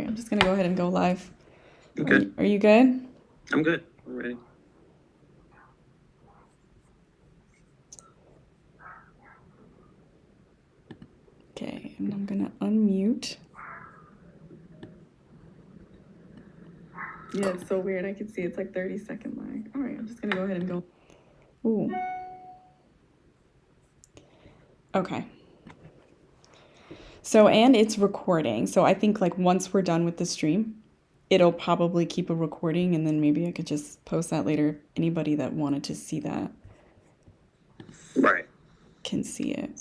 right, I'm just going to go ahead and go live. Okay. Are you good? I'm good. I'm ready. Okay, and I'm going to unmute. Yeah, it's so weird. I can see it's like 30-second lag. All right, I'm just going to go ahead and go. Ooh. Okay. So, and it's recording. So I think like once we're done with the stream, it'll probably keep a recording, and then maybe I could just post that later. Anybody that wanted to see that Right. can see it.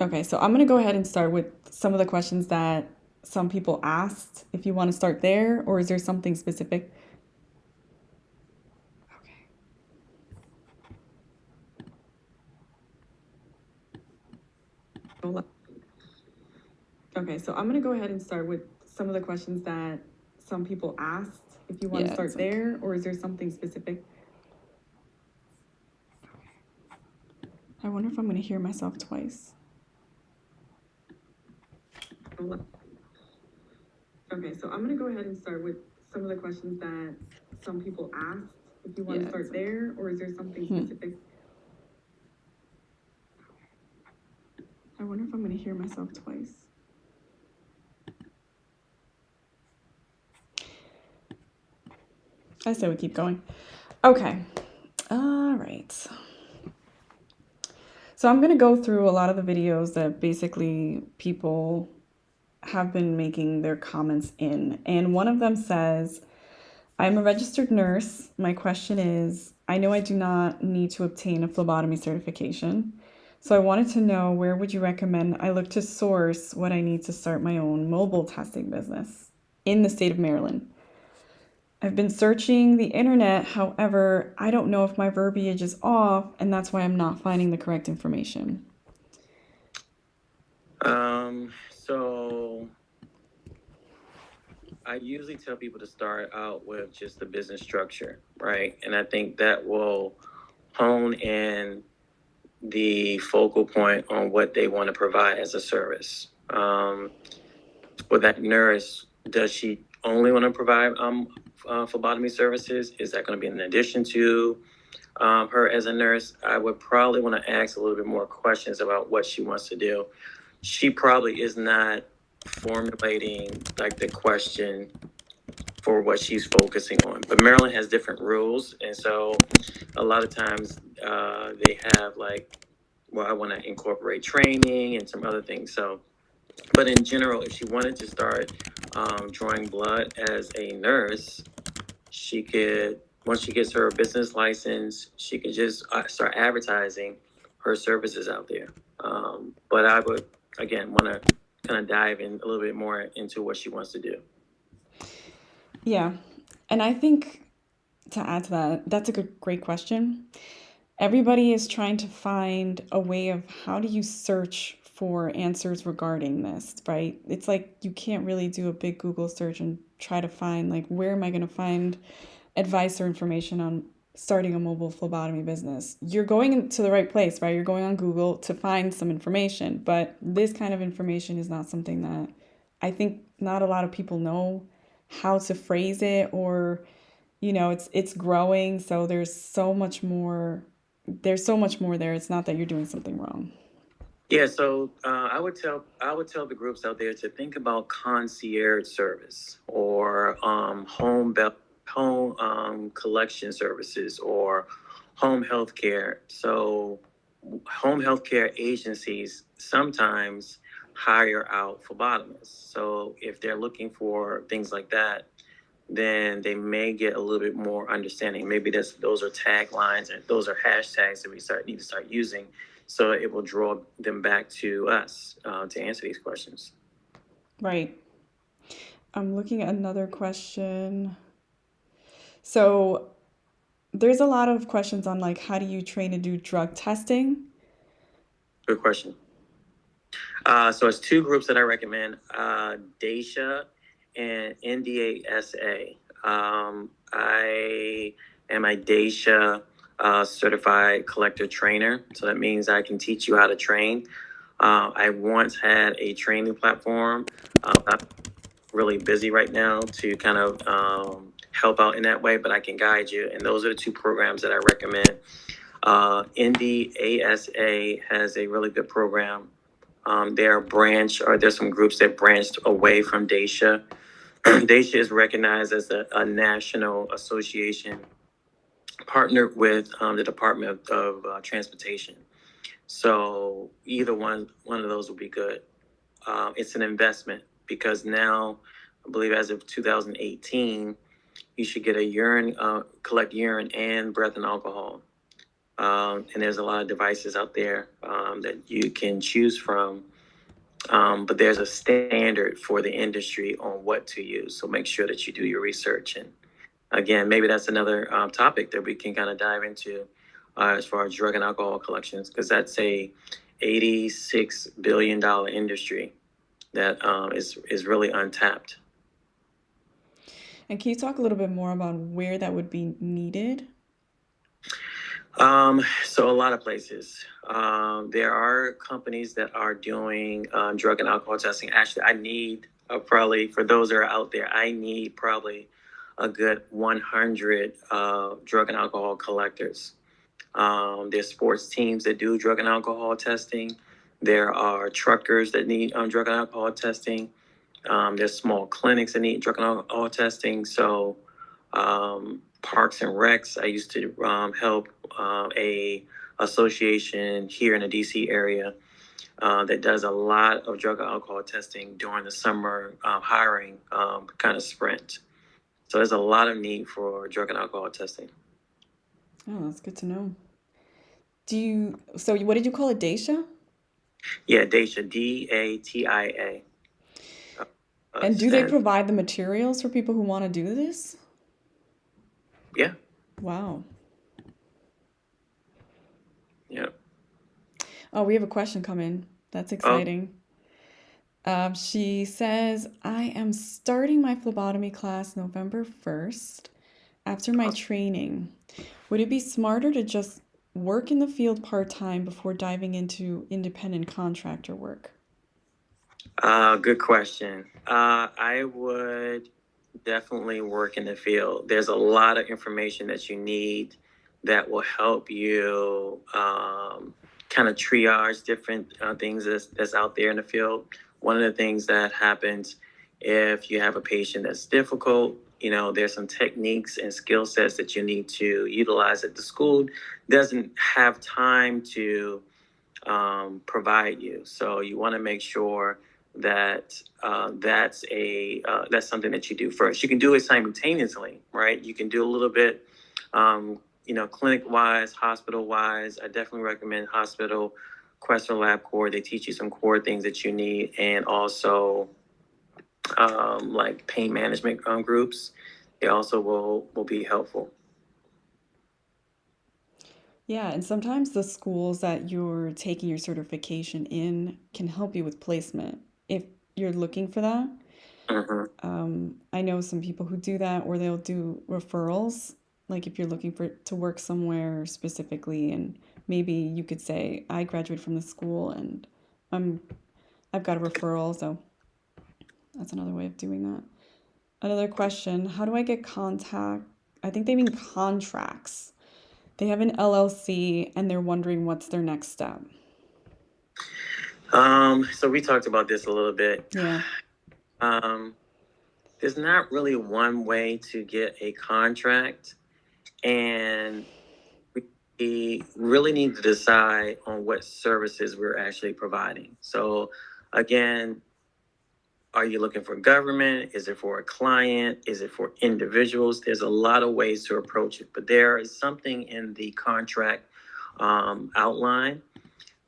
Okay, so I'm going to go ahead and start with some of the questions that some people asked. If you want to start there, or is there something specific? Okay. Okay, so I'm going to go ahead and start with some of the questions that some people asked. If you want to start there, or is there something specific? I wonder if I'm going to hear myself twice. Okay, so I'm going to go ahead and start with some of the questions that some people asked. If you want to start there, or is there something specific? I wonder if I'm going to hear myself twice. I say we keep going. Okay. All right. So I'm going to go through a lot of the videos that basically people have been making their comments in. And one of them says, I'm a registered nurse. My question is, I know I do not need to obtain a phlebotomy certification. So I wanted to know, where would you recommend I look to source what I need to start my own mobile testing business in the state of Maryland? I've been searching the internet, however, I don't know if my verbiage is off, and that's why I'm not finding the correct information. So I usually tell people to start out with just the business structure, right? And I think that will hone in the focal point on what they want to provide as a service. For that nurse, does she only want to provide phlebotomy services? Is that going to be in addition to her as a nurse? I would probably want to ask a little bit more questions about what she wants to do. She probably is not formulating like the question for what she's focusing on. But Maryland has different rules, and so a lot of times they have like, well, I want to incorporate training and some other things. So, but in general, if she wanted to start drawing blood as a nurse, she could, once she gets her business license, she could just start advertising her services out there. But I would, again, want to kind of dive in a little bit more into what she wants to do. Yeah. And I think, to add to that, that's a great question. Everybody is trying to find a way of how do you search for answers regarding this, right? It's like you can't really do a big Google search and try to find, like, where am I going to find advice or information on starting a mobile phlebotomy business? You're going to the right place, right? You're going on Google to find some information, but this kind of information is not something that I think not a lot of people know how to phrase it, or it's growing, so there's so much more there. It's not that you're doing something wrong. Yeah, so I would tell the groups out there to think about concierge service or home collection services or home health care. So home health care agencies sometimes hire out phlebotomists. So if they're looking for things like that, then they may get a little bit more understanding. Maybe those are taglines and those are hashtags that we need to start using, so it will draw them back to us to answer these questions. Right. I'm looking at another question. So there's a lot of questions on, like, how do you train to do drug testing? Good question. So it's two groups that I recommend, DAISHA and NDASA. I am a DAISHA certified collector trainer. So that means I can teach you how to train. I once had a training platform. I'm really busy right now to kind of help out in that way, but I can guide you. And those are the two programs that I recommend. NDASA has a really good program. There's some groups that branched away from DAISHA. DAISHA is recognized as a national association partnered with the Department of Transportation. So either one of those will be good. It's an investment because now, I believe as of 2018, you should get collect urine and breath and alcohol. And there's a lot of devices out there that you can choose from. But there's a standard for the industry on what to use. So make sure that you do your research. And again, maybe that's another topic that we can kind of dive into as far as drug and alcohol collections, because that's a $86 billion industry that is really untapped. And can you talk a little bit more about where that would be needed? So a lot of places. There are companies that are doing drug and alcohol testing. Actually, I need probably, for those that are out there, I need probably a good 100 drug and alcohol collectors. There's sports teams that do drug and alcohol testing. There are truckers that need drug and alcohol testing. There's small clinics that need drug and alcohol testing. So Parks and Recs, I used to help a association here in the DC area that does a lot of drug and alcohol testing during the summer hiring kind of sprint. So there's a lot of need for drug and alcohol testing. Oh, that's good to know. So what did you call it, Daisha? Yeah, DATIA, DATIA. And do they provide the materials for people who want to do this? Yeah. Wow. Yeah. Oh, we have a question coming. That's exciting. She says, I am starting my phlebotomy class November 1st after my training. Would it be smarter to just work in the field part-time before diving into independent contractor work? Good question. I would definitely work in the field. There's a lot of information that you need that will help you kind of triage different things that's out there in the field. One of the things that happens if you have a patient that's difficult, there's some techniques and skill sets that you need to utilize that the school doesn't have time to provide you. So you want to make sure that that's something that you do first. You can do it simultaneously, right? You can do a little bit, clinic wise, hospital wise. I definitely recommend hospital, Quest or LabCorp. They teach you some core things that you need, and also like pain management groups. They also will be helpful. Yeah, and sometimes the schools that you're taking your certification in can help you with placement if you're looking for that. I know some people who do that, or they'll do referrals. Like if you're looking to work somewhere specifically, and maybe you could say, I graduated from the school and I've got a referral. So that's another way of doing that. Another question, how do I get contact? I think they mean contracts. They have an LLC and they're wondering what's their next step. So we talked about this a little bit. Yeah. There's not really one way to get a contract, and we really need to decide on what services we're actually providing. So again, are you looking for government? Is it for a client? Is it for individuals? There's a lot of ways to approach it, but there is something in the contract outline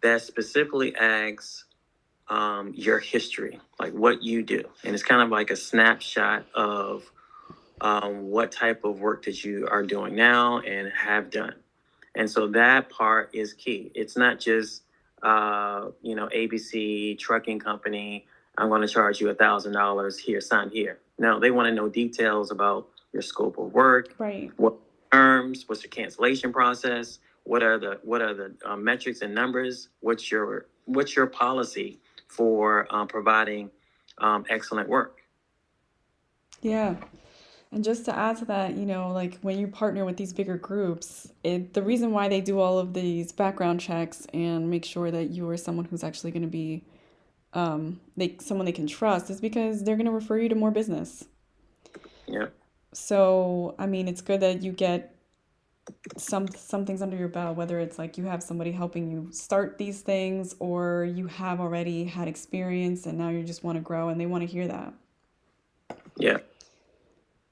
that specifically asks your history, like what you do. And it's kind of like a snapshot of what type of work that you are doing now and have done. And so that part is key. It's not just, ABC trucking company, I'm going to charge you $1,000 here, sign here. No, they want to know details about your scope of work, right, what terms? What's the cancellation process? What are the metrics and numbers? What's your policy for providing excellent work? Yeah. And just to add to that, like when you partner with these bigger groups, the reason why they do all of these background checks and make sure that you are someone who's actually going to be someone they can trust is because they're going to refer you to more business. Yeah. So, I mean, it's good that you get some things under your belt, whether it's like you have somebody helping you start these things or you have already had experience and now you just want to grow and they want to hear that. Yeah.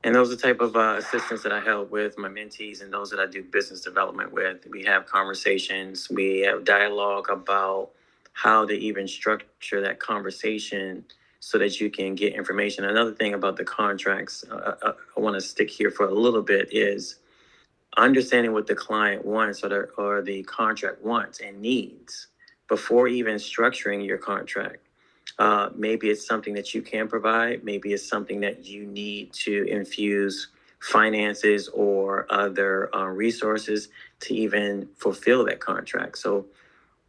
And those are the type of assistants that I help with my mentees and those that I do business development with. We have conversations, we have dialogue about how to even structure that conversation so that you can get information. Another thing about the contracts, I want to stick here for a little bit, is understanding what the client wants or the contract wants and needs before even structuring your contract. Maybe it's something that you can provide. Maybe it's something that you need to infuse finances or other resources to even fulfill that contract. So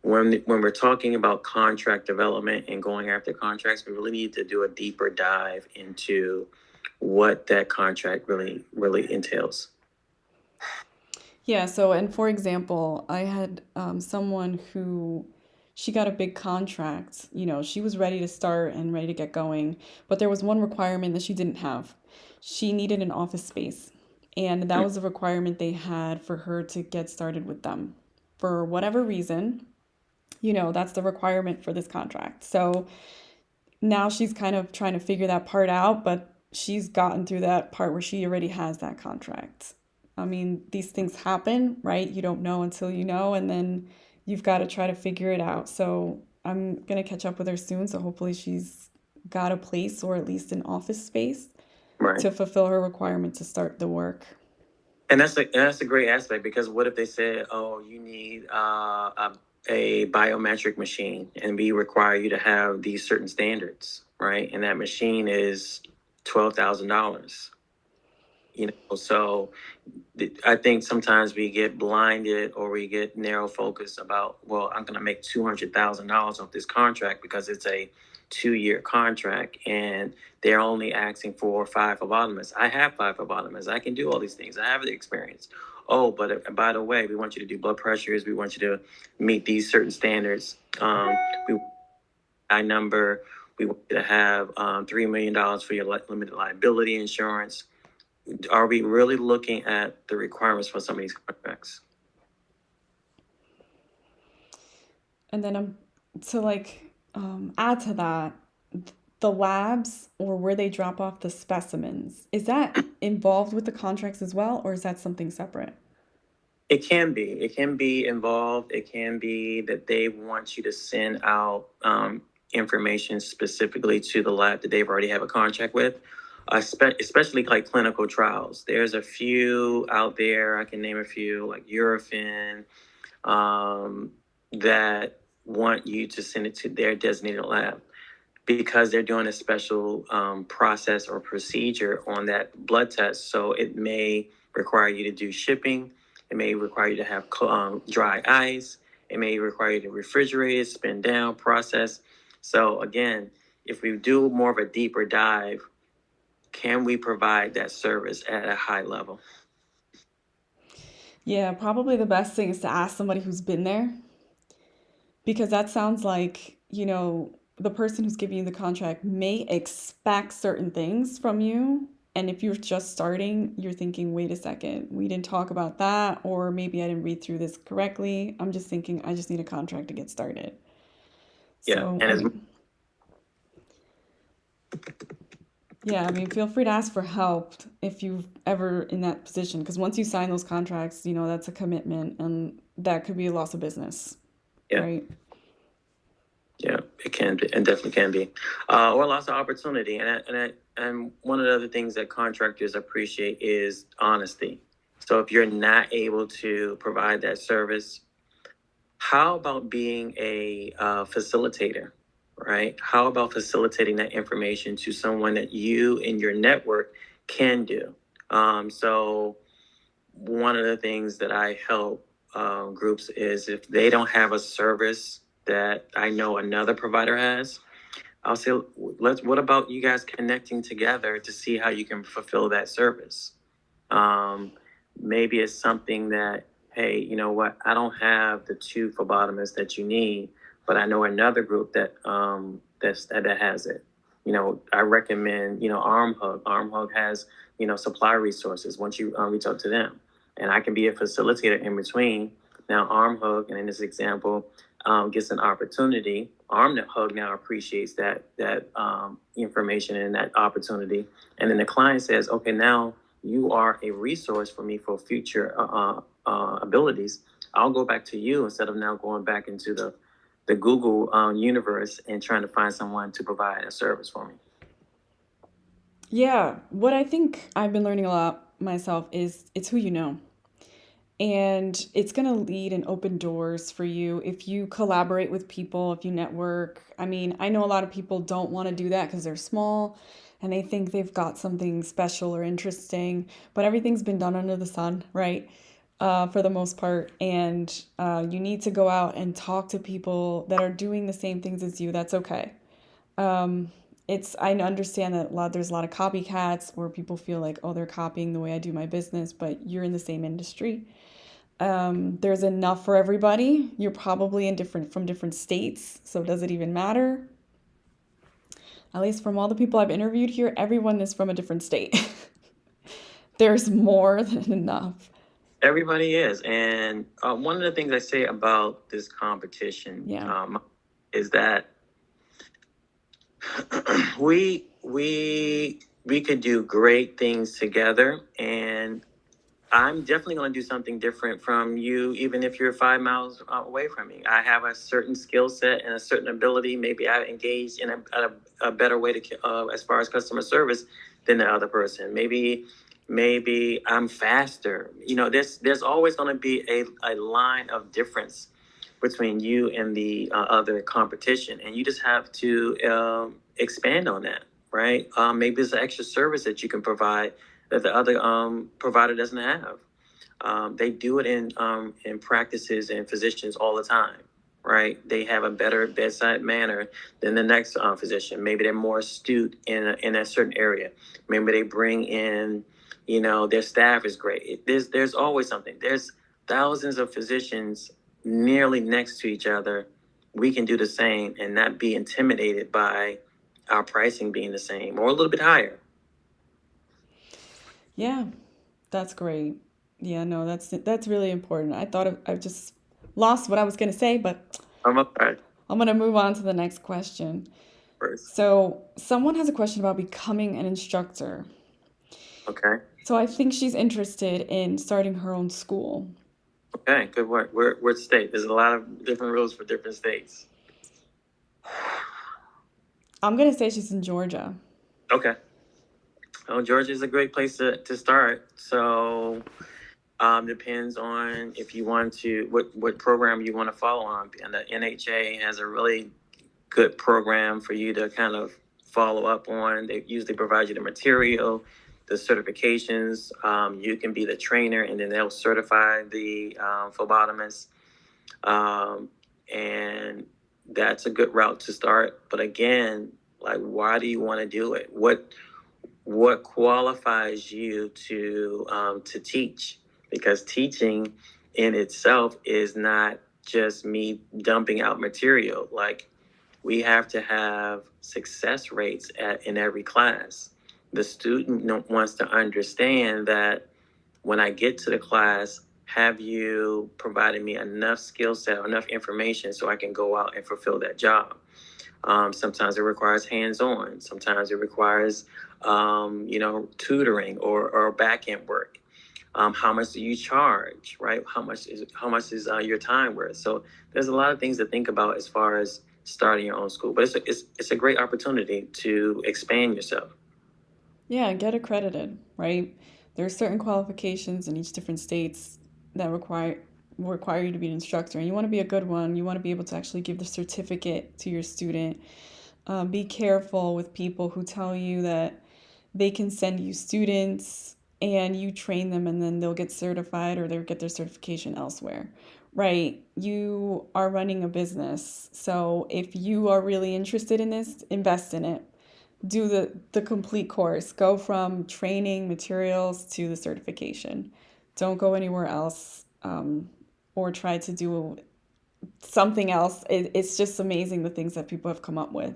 when we're talking about contract development and going after contracts, we really need to do a deeper dive into what that contract really entails. Yeah, so, and for example, I had someone who she got a big contract. She was ready to start and ready to get going, but there was one requirement that she didn't have. She needed an office space, and that was a requirement they had for her to get started with them. For whatever reason, that's the requirement for this contract. So now she's kind of trying to figure that part out, but she's gotten through that part where she already has that contract. I mean, these things happen, right? You don't know until you know, and then you've got to try to figure it out. So I'm going to catch up with her soon. So hopefully she's got a place or at least an office space Right. to fulfill her requirement to start the work. And that's a great aspect, because what if they said, "Oh, you need a biometric machine, and we require you to have these certain standards," right? And that machine is $12,000. So I think sometimes we get blinded or we get narrow focused about, well, I'm going to make $200,000 off this contract because it's a 2-year contract and they're only asking for 5 phlebotomists. I have 5 phlebotomists. I can do all these things. I have the experience. Oh, but by the way, we want you to do blood pressures. We want you to meet these certain standards. We number. We want you to have $3 million for your limited liability insurance. Are we really looking at the requirements for some of these contracts? And then to add to that, the labs or where they drop off the specimens, is that involved with the contracts as well, or is that something separate? It can be. It can be involved. It can be that they want you to send out information specifically to the lab that they've already have a contract with, especially like clinical trials. There's a few out there. I can name a few, like Eurofin, that want you to send it to their designated lab because they're doing a special process or procedure on that blood test. So it may require you to do shipping. It may require you to have dry ice. It may require you to refrigerate it, spin down, process. So again, if we do more of a deeper dive, can we provide that service at a high level? Yeah, probably the best thing is to ask somebody who's been there, because that sounds like, the person who's giving you the contract may expect certain things from you. And if you're just starting, you're thinking, wait a second, we didn't talk about that, or maybe I didn't read through this correctly. I'm just thinking, I just need a contract to get started. Yeah, So, and yeah, I mean, feel free to ask for help if you've ever in that position, because once you sign those contracts, that's a commitment, and that could be a loss of business, yeah. right? Yeah, it can be, and definitely can be, or lots of opportunity. And one of the other things that contractors appreciate is honesty. So if you're not able to provide that service, how about being a facilitator, right? How about facilitating that information to someone that you in your network can do? So one of the things that I help groups is if they don't have a service that I know another provider has, I'll say, what about you guys connecting together to see how you can fulfill that service? Um, Maybe it's something that, hey, you know what? I don't have the two phlebotomists that you need, but I know another group that has it. I recommend, ArmHug. ArmHug has, supply resources once you reach out to them, and I can be a facilitator in between. Now, ArmHug, and in this example, gets an opportunity. ArmHug now appreciates that information and that opportunity, and then the client says, okay, now you are a resource for me for future abilities. I'll go back to you instead of now going back into the Google universe and trying to find someone to provide a service for me. Yeah, what I think I've been learning a lot myself is it's who you know. And it's going to lead and open doors for you if you collaborate with people, if you network. I mean, I know a lot of people don't want to do that because they're small and they think they've got something special or interesting, but everything's been done under the sun, right? For the most part. And you need to go out and talk to people that are doing the same things as you. That's okay. Um, I understand that there's a lot of copycats where people feel like, oh, they're copying the way I do my business, but you're in the same industry. There's enough for everybody. You're probably from different states, so does it even matter? At least from all the people I've interviewed here, everyone is from a different state. There's more than enough. Everybody is, and one of the things I say about this competition, Yeah. is that we could do great things together, and I'm definitely going to do something different from you, even if you're 5 miles away from me. I have a certain skill set and a certain ability. Maybe I engage in a better way as far as customer service than the other person. Maybe I'm faster. There's always going to be a line of difference between you and the other competition, and you just have to expand on that, right? Maybe it's an extra service that you can provide that the other provider doesn't have. They do it in practices and physicians all the time, right? They have a better bedside manner than the next physician. Maybe they're more astute in a certain area. Maybe they bring in, their staff is great. There's always something. There's thousands of physicians nearly next to each other. We can do the same and not be intimidated by our pricing being the same or a little bit higher. Yeah, that's great. Yeah, no, that's really important. I just lost what I was going to say, but I'm up right I'm going to move on to the next question. first. So, someone has a question about becoming an instructor. Okay. So, I think she's interested in starting her own school. Okay, good work. What state? There's a lot of different rules for different states. I'm going to say she's in Georgia. Okay. Well, Georgia is a great place to start. So depends on if you want to what program you want to follow on. And the NHA has a really good program for you to kind of follow up on. They usually provide you the material, the certifications. You can be the trainer, and then they'll certify the phlebotomist. And that's a good route to start. But again, like, why do you want to do it? What qualifies you to teach? Because teaching in itself is not just me dumping out material. Like, we have to have success rates in every class. The student wants to understand that when I get to the class, have you provided me enough skill set, enough information so I can go out and fulfill that job? Sometimes it requires hands-on. Sometimes it requires, tutoring or back-end work. How much do you charge, right? How much is your time worth? So there's a lot of things to think about as far as starting your own school. But it's a great opportunity to expand yourself. Yeah, get accredited, right? There are certain qualifications in each different states that require you to be an instructor, and you want to be a good one. You want to be able to actually give the certificate to your student. Be careful with people who tell you that they can send you students and you train them and then they'll get certified or they'll get their certification elsewhere, right? You are running a business. So if you are really interested in this, invest in it. Do the complete course. Go from training materials to the certification. Don't go anywhere else, or try to do something else. It's just amazing the things that people have come up with.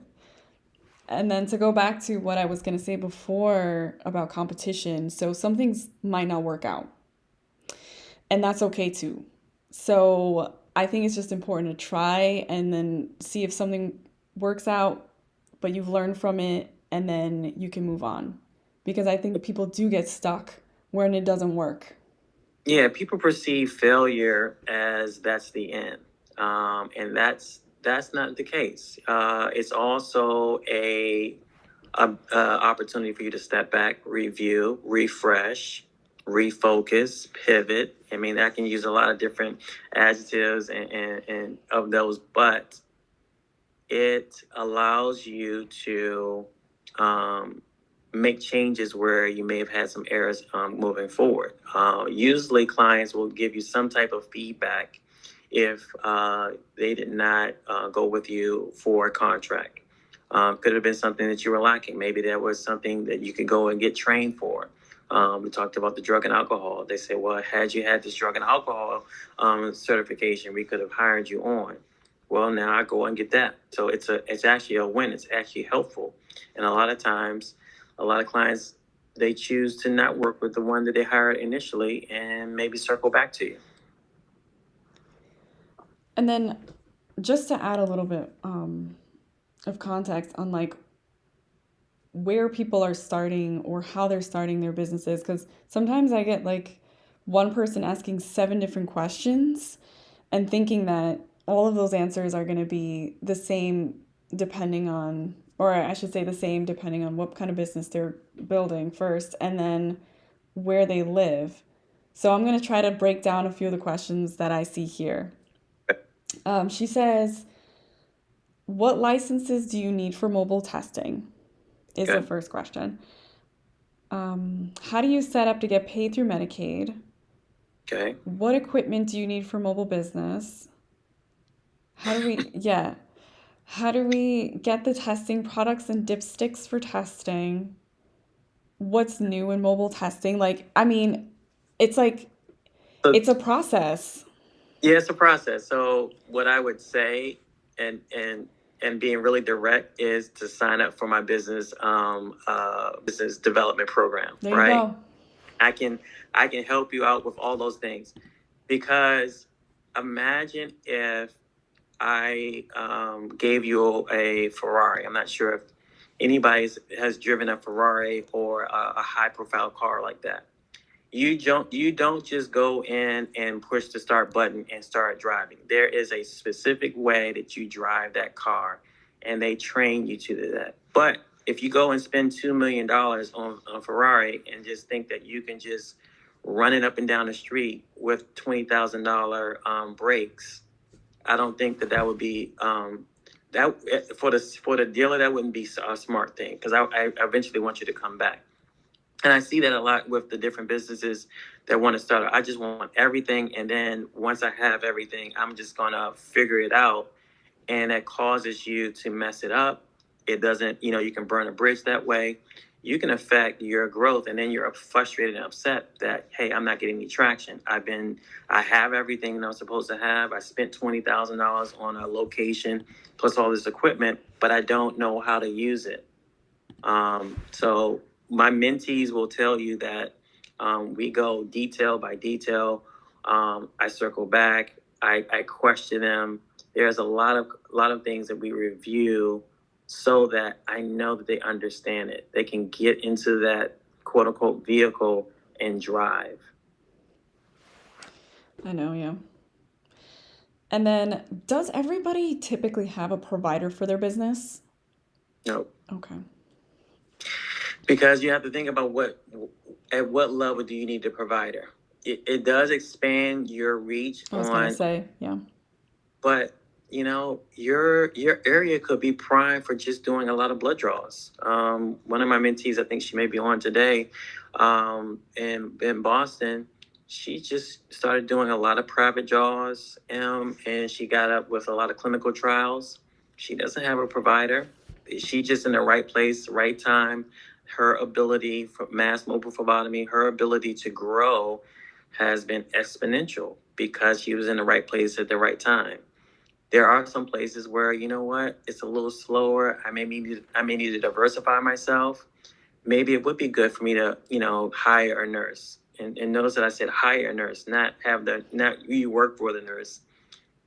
And then to go back to what I was going to say before about competition, so some things might not work out, and that's okay too. So I think it's just important to try and then see if something works out, but you've learned from it, and then you can move on. Because I think people do get stuck when it doesn't work. Yeah, people perceive failure as that's the end, and that's not the case. It's also a opportunity for you to step back, review, refresh, refocus, pivot. I mean, I can use a lot of different adjectives and of those, but it allows you to make changes where you may have had some errors moving forward. Usually, clients will give you some type of feedback if they did not go with you for a contract. Could have been something that you were lacking. Maybe there was something that you could go and get trained for. We talked about the drug and alcohol. They say, well, had you had this drug and alcohol certification, we could have hired you on. Well, now I go and get that. So it's actually a win. It's actually helpful. And a lot of times, a lot of clients, they choose to not work with the one that they hired initially and maybe circle back to you. And then just to add a little bit of context on like where people are starting or how they're starting their businesses, because sometimes I get like one person asking 7 different questions and thinking that all of those answers are going to be the same depending on, or I should say the same depending on what kind of business they're building first and then where they live. So I'm going to try to break down a few of the questions that I see here. She says, what licenses do you need for mobile testing? Is Okay. the first question. How do you set up to get paid through Medicaid? Okay. What equipment do you need for mobile business? How do we get the testing products and dipsticks for testing? What's new in mobile testing? Like, I mean, it's like, So, it's a process. yeah, it's a process. So what I would say, and being really direct, is to sign up for my business business development program. There you Right? go. I can help you out with all those things, because imagine if I gave you a Ferrari. I'm not sure if anybody has driven a Ferrari or a high profile car like that. You don't just go in and push the start button and start driving. There is a specific way that you drive that car, and they train you to do that. But if you go and spend $2 million on a Ferrari and just think that you can just run it up and down the street with $20,000 brakes, I don't think that would be that for the dealer. That wouldn't be a smart thing, because I eventually want you to come back. And I see that a lot with the different businesses that want to start. I just want everything, and then once I have everything, I'm just gonna figure it out, and that causes you to mess it up. It doesn't, you can burn a bridge that way. You can affect your growth, and then you're frustrated and upset that, hey, I'm not getting any traction. I have everything that I'm supposed to have. I spent $20,000 on a location plus all this equipment, but I don't know how to use it. So my mentees will tell you that we go detail by detail. I circle back. I question them. There's a lot of things that we review so that I know that they understand it. They can get into that quote unquote vehicle and drive. I know, yeah. And then, does everybody typically have a provider for their business? No. Okay. Because you have to think about at what level do you need the provider. It does expand your reach I was gonna say, yeah. But your area could be primed for just doing a lot of blood draws. One of my mentees, I think she may be on today, in Boston, she just started doing a lot of private draws, and she got up with a lot of clinical trials. She doesn't have a provider. She just in the right place, right time. Her ability for mass mobile phlebotomy, her ability to grow has been exponential because she was in the right place at the right time. There are some places where, you know what, it's a little slower. I may need to diversify myself. Maybe it would be good for me to, hire a nurse. And notice that I said hire a nurse, not you work for the nurse.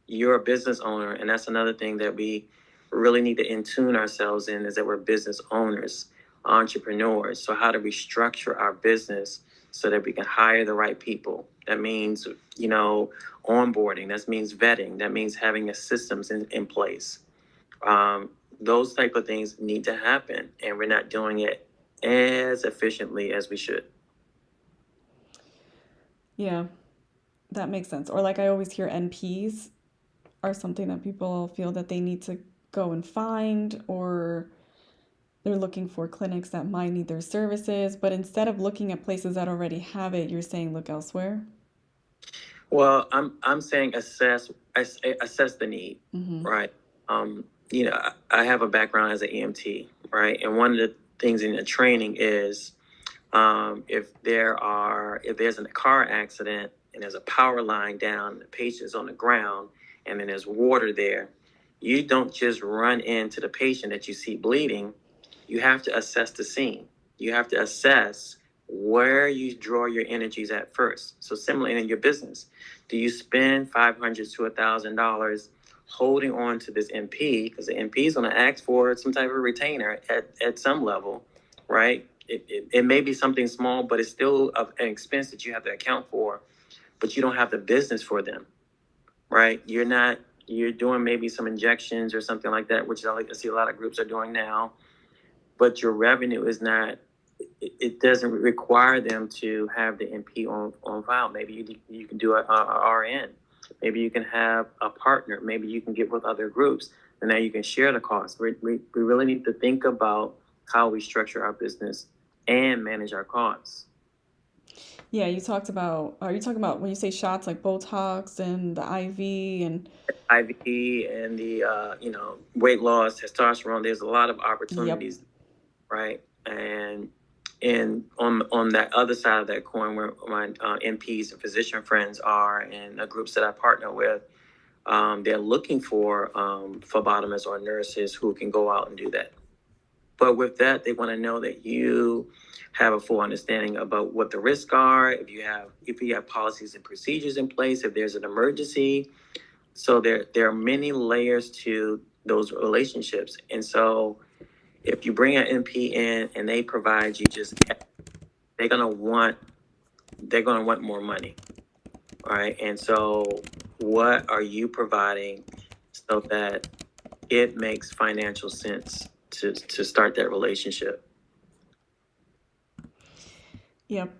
You're a business owner, and that's another thing that we really need to in-tune ourselves in, is that we're business owners, entrepreneurs. So how do we structure our business so that we can hire the right people? That means, onboarding. That means vetting. That means having a systems in place. Um, those type of things need to happen, and we're not doing it as efficiently as we should. Yeah, that makes sense. Or like I always hear NPs are something that people feel that they need to go and find, or they're looking for clinics that might need their services, but instead of looking at places that already have it, you're saying look elsewhere. Well, I'm saying assess the need, Mm-hmm. right? I have a background as an EMT, right? And one of the things in the training is, if there's a car accident and there's a power line down, and the patient's on the ground, and then there's water there, you don't just run into the patient that you see bleeding. You have to assess the scene. You have to assess where you draw your energies at first. So similarly in your business, do you spend $500 to $1,000 holding on to this MP, because the MP is going to ask for some type of retainer at some level, right? It may be something small, but it's still an expense that you have to account for, but you don't have the business for them, right? You're doing maybe some injections or something like that, which I see a lot of groups are doing now, but your revenue is not, it doesn't require them to have the MP on file. Maybe you can do a RN. Maybe you can have a partner. Maybe you can get with other groups, and now you can share the cost. We really need to think about how we structure our business and manage our costs. Yeah, are you talking about when you say shots like Botox and the IV and IV and the weight loss, testosterone. There's a lot of yep. opportunities, right? And on that other side of that coin, where my MPs and physician friends are, and the groups that I partner with, they're looking for phlebotomists or nurses who can go out and do that. But with that, they want to know that you have a full understanding about what the risks are, if you have policies and procedures in place, if there's an emergency. So there are many layers to those relationships. And so if you bring an MP in and they provide you just, they're gonna want they're gonna want more money. All right. And so what are you providing so that it makes financial sense to start that relationship? Yep.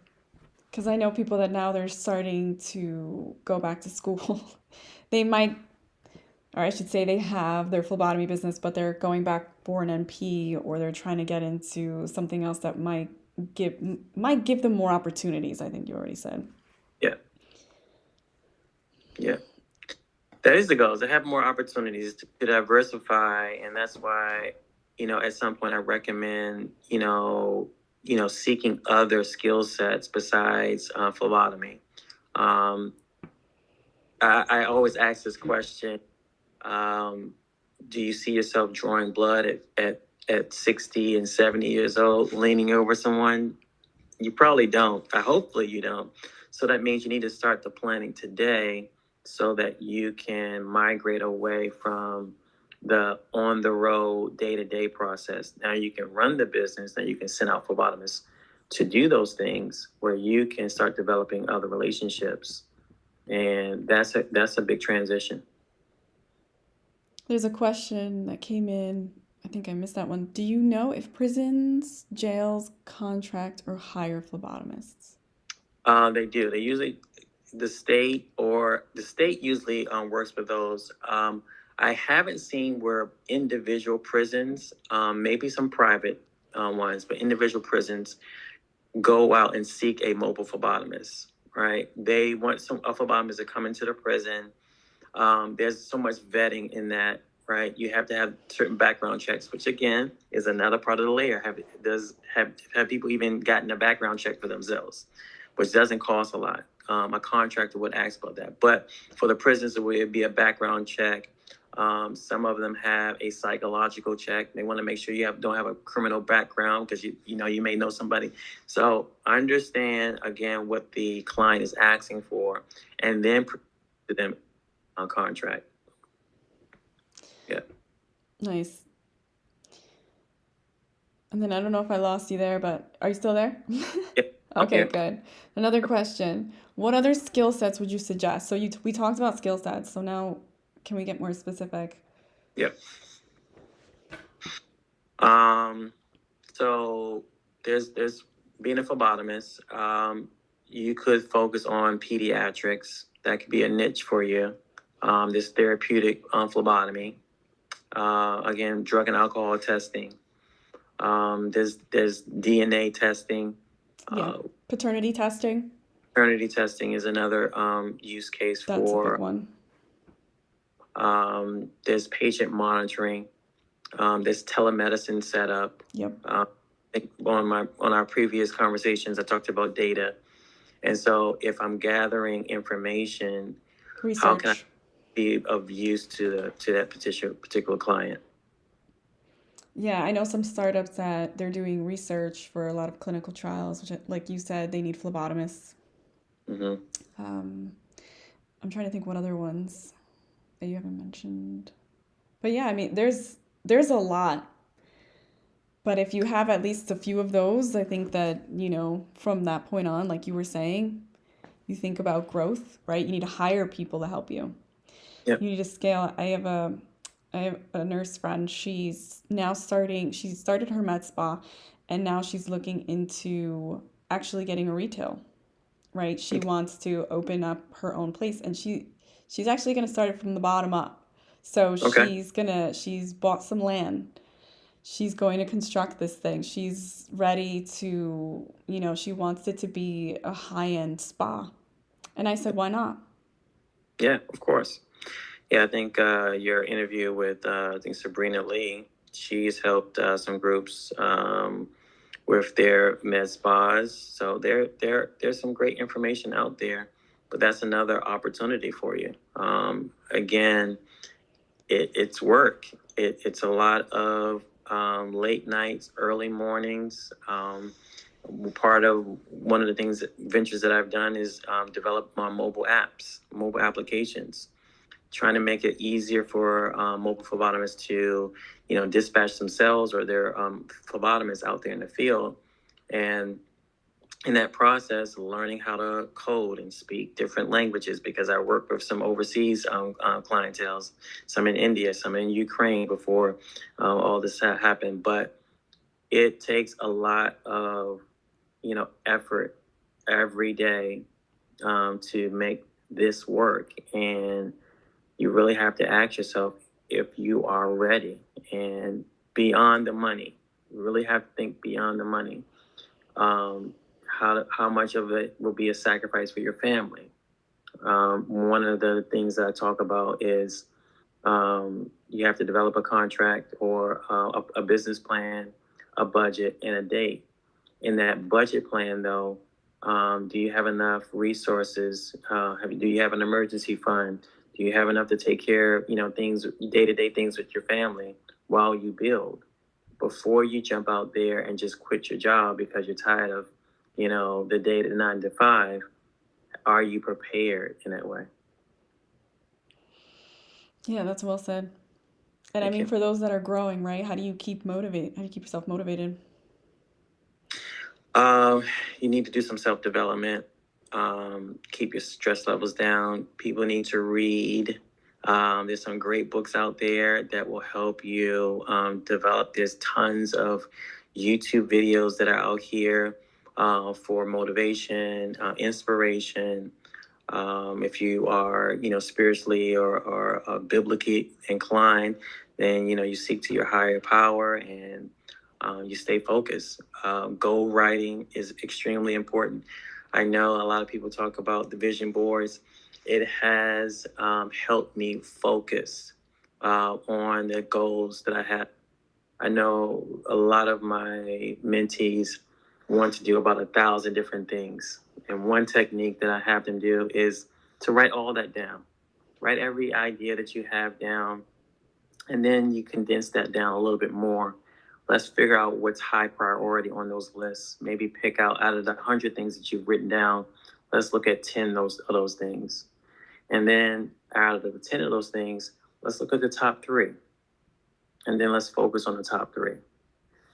Because I know people that now they're starting to go back to school. They might, or I should say, they have their phlebotomy business, but they're going back for an NP, or they're trying to get into something else that give might give them more opportunities. I think you already said. Yeah. Yeah. That is the goal, to have more opportunities to diversify. And that's why, at some point I recommend, seeking other skill sets besides phlebotomy. Um, I always ask this question: do you see yourself drawing blood at 60 and 70 years old, leaning over someone? You probably don't. Hopefully you don't. So that means you need to start the planning today so that you can migrate away from the on the road day to day process. Now you can run the business, now you can send out phlebotomists to do those things, where you can start developing other relationships. And that's a big transition. There's a question that came in. I think I missed that one. Do you know if prisons, jails contract or hire phlebotomists? They do. The state usually works with those. I haven't seen where individual prisons, maybe some private ones, but individual prisons go out and seek a mobile phlebotomist, right? They want a phlebotomist to come into the prison. There's so much vetting in that, right? You have to have certain background checks, which again is another part of the layer. Have people even gotten a background check for themselves, which doesn't cost a lot. A contractor would ask about that, but for the prisons, it would be a background check. Some of them have a psychological check. They want to make sure you don't have a criminal background because you may know somebody. So understand again what the client is asking for, and then to them on contract. Yeah. Nice. And then I don't know if I lost you there, but are you still there? Yep. Okay, Okay. good. Another question. What other skill sets would you suggest? So we talked about skill sets, so now can we get more specific? Yep. So there's being a phlebotomist. You could focus on pediatrics. That could be a niche for you. There's therapeutic phlebotomy. Again, drug and alcohol testing. There's DNA testing. Yeah. Paternity testing. Paternity testing is another use case. That's a big one. There's patient monitoring. There's telemedicine setup. Yep. I think on our previous conversations, I talked about data, and so if I'm gathering information, Research. how can I be of use to that particular client? Yeah, I know some startups that they're doing research for a lot of clinical trials, which, like you said, they need phlebotomists. Mm-hmm. I'm trying to think what other ones that you haven't mentioned. But yeah, I mean, there's a lot. But if you have at least a few of those, I think that, from that point on, like you were saying, you think about growth, right? You need to hire people to help you. Yep. You need to scale. I have a nurse friend. She started her med spa, and now she's looking into actually getting a retail, right? She wants to open up her own place, and she's actually going to start it from the bottom up. So Okay. she's bought some land. She's going to construct this thing. She's ready to, she wants it to be a high-end spa. And I said, why not? Yeah, of course. Yeah, I think your interview with I think Sabrina Lee, she's helped some groups with their med spas. So there's some great information out there, but that's another opportunity for you. Again, it's work. It's a lot of late nights, early mornings. Part of one of the ventures that I've done is develop my mobile applications, trying to make it easier for mobile phlebotomists to, dispatch themselves or their phlebotomists out there in the field. And in that process, learning how to code and speak different languages, because I work with some overseas clientele, some in India, some in Ukraine before all this happened. But it takes a lot of, effort every day to make this work. And you really have to ask yourself if you are ready, and beyond the money. You really have to think beyond the money. How much of it will be a sacrifice for your family? One of the things that I talk about is you have to develop a contract or a business plan, a budget, and a date. In that budget plan, though, do you have enough resources? Do you have an emergency fund? Do you have enough to take care of, things, day-to-day things with your family while you build? Before you jump out there and just quit your job because you're tired of, the day to 9 to 5, are you prepared in that way? Yeah, that's well said. And I mean, for those that are growing, right? How do you keep yourself motivated? You need to do some self-development. Keep your stress levels down. People need to read. There's some great books out there that will help you develop. There's tons of YouTube videos that are out here for motivation, inspiration. If you are, spiritually or biblically inclined, then, you seek to your higher power and you stay focused. Goal writing is extremely important. I know a lot of people talk about the vision boards. It has helped me focus on the goals that I have. I know a lot of my mentees want to do about 1,000 different things. And one technique that I have them do is to write all that down. Write every idea that you have down, and then you condense that down a little bit more. Let's figure out what's high priority on those lists. Maybe pick out of the 100 things that you've written down, let's look at 10 of those things. And then out of the 10 of those things, let's look at the top three. And then let's focus on the top three.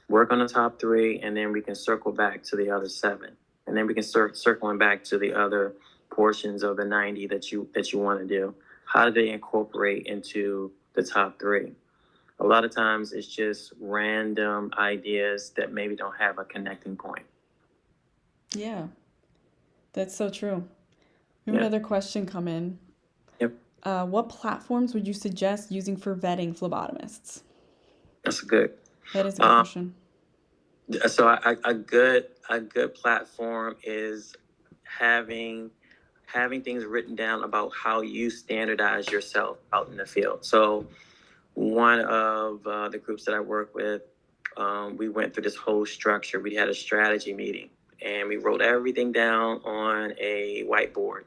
Work on the top three, and then we can circle back to the other 7. And then we can start circling back to the other portions of the 90 that you want to do. How do they incorporate into the top 3? A lot of times it's just random ideas that maybe don't have a connecting point. Yeah, that's so true. We have Yeah. another question come in. Yep. What platforms would you suggest using for vetting phlebotomists? That's good. That is a good question. So a good platform is having things written down about how you standardize yourself out in the field. So one of the groups that I work with, we went through this whole structure. We had a strategy meeting, and we wrote everything down on a whiteboard,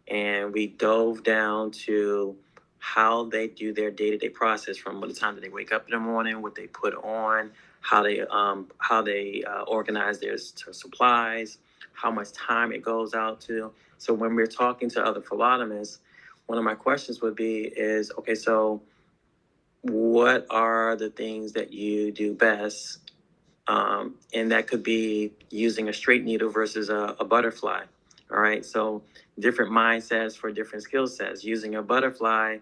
and we dove down to how they do their day-to-day process, from the time that they wake up in the morning, what they put on, how they organize their supplies, how much time it goes out to. So when we're talking to other phlebotomists, one of my questions would be is, okay, so what are the things that you do best? And that could be using a straight needle versus a butterfly. All right. So different mindsets for different skill sets. Using a butterfly,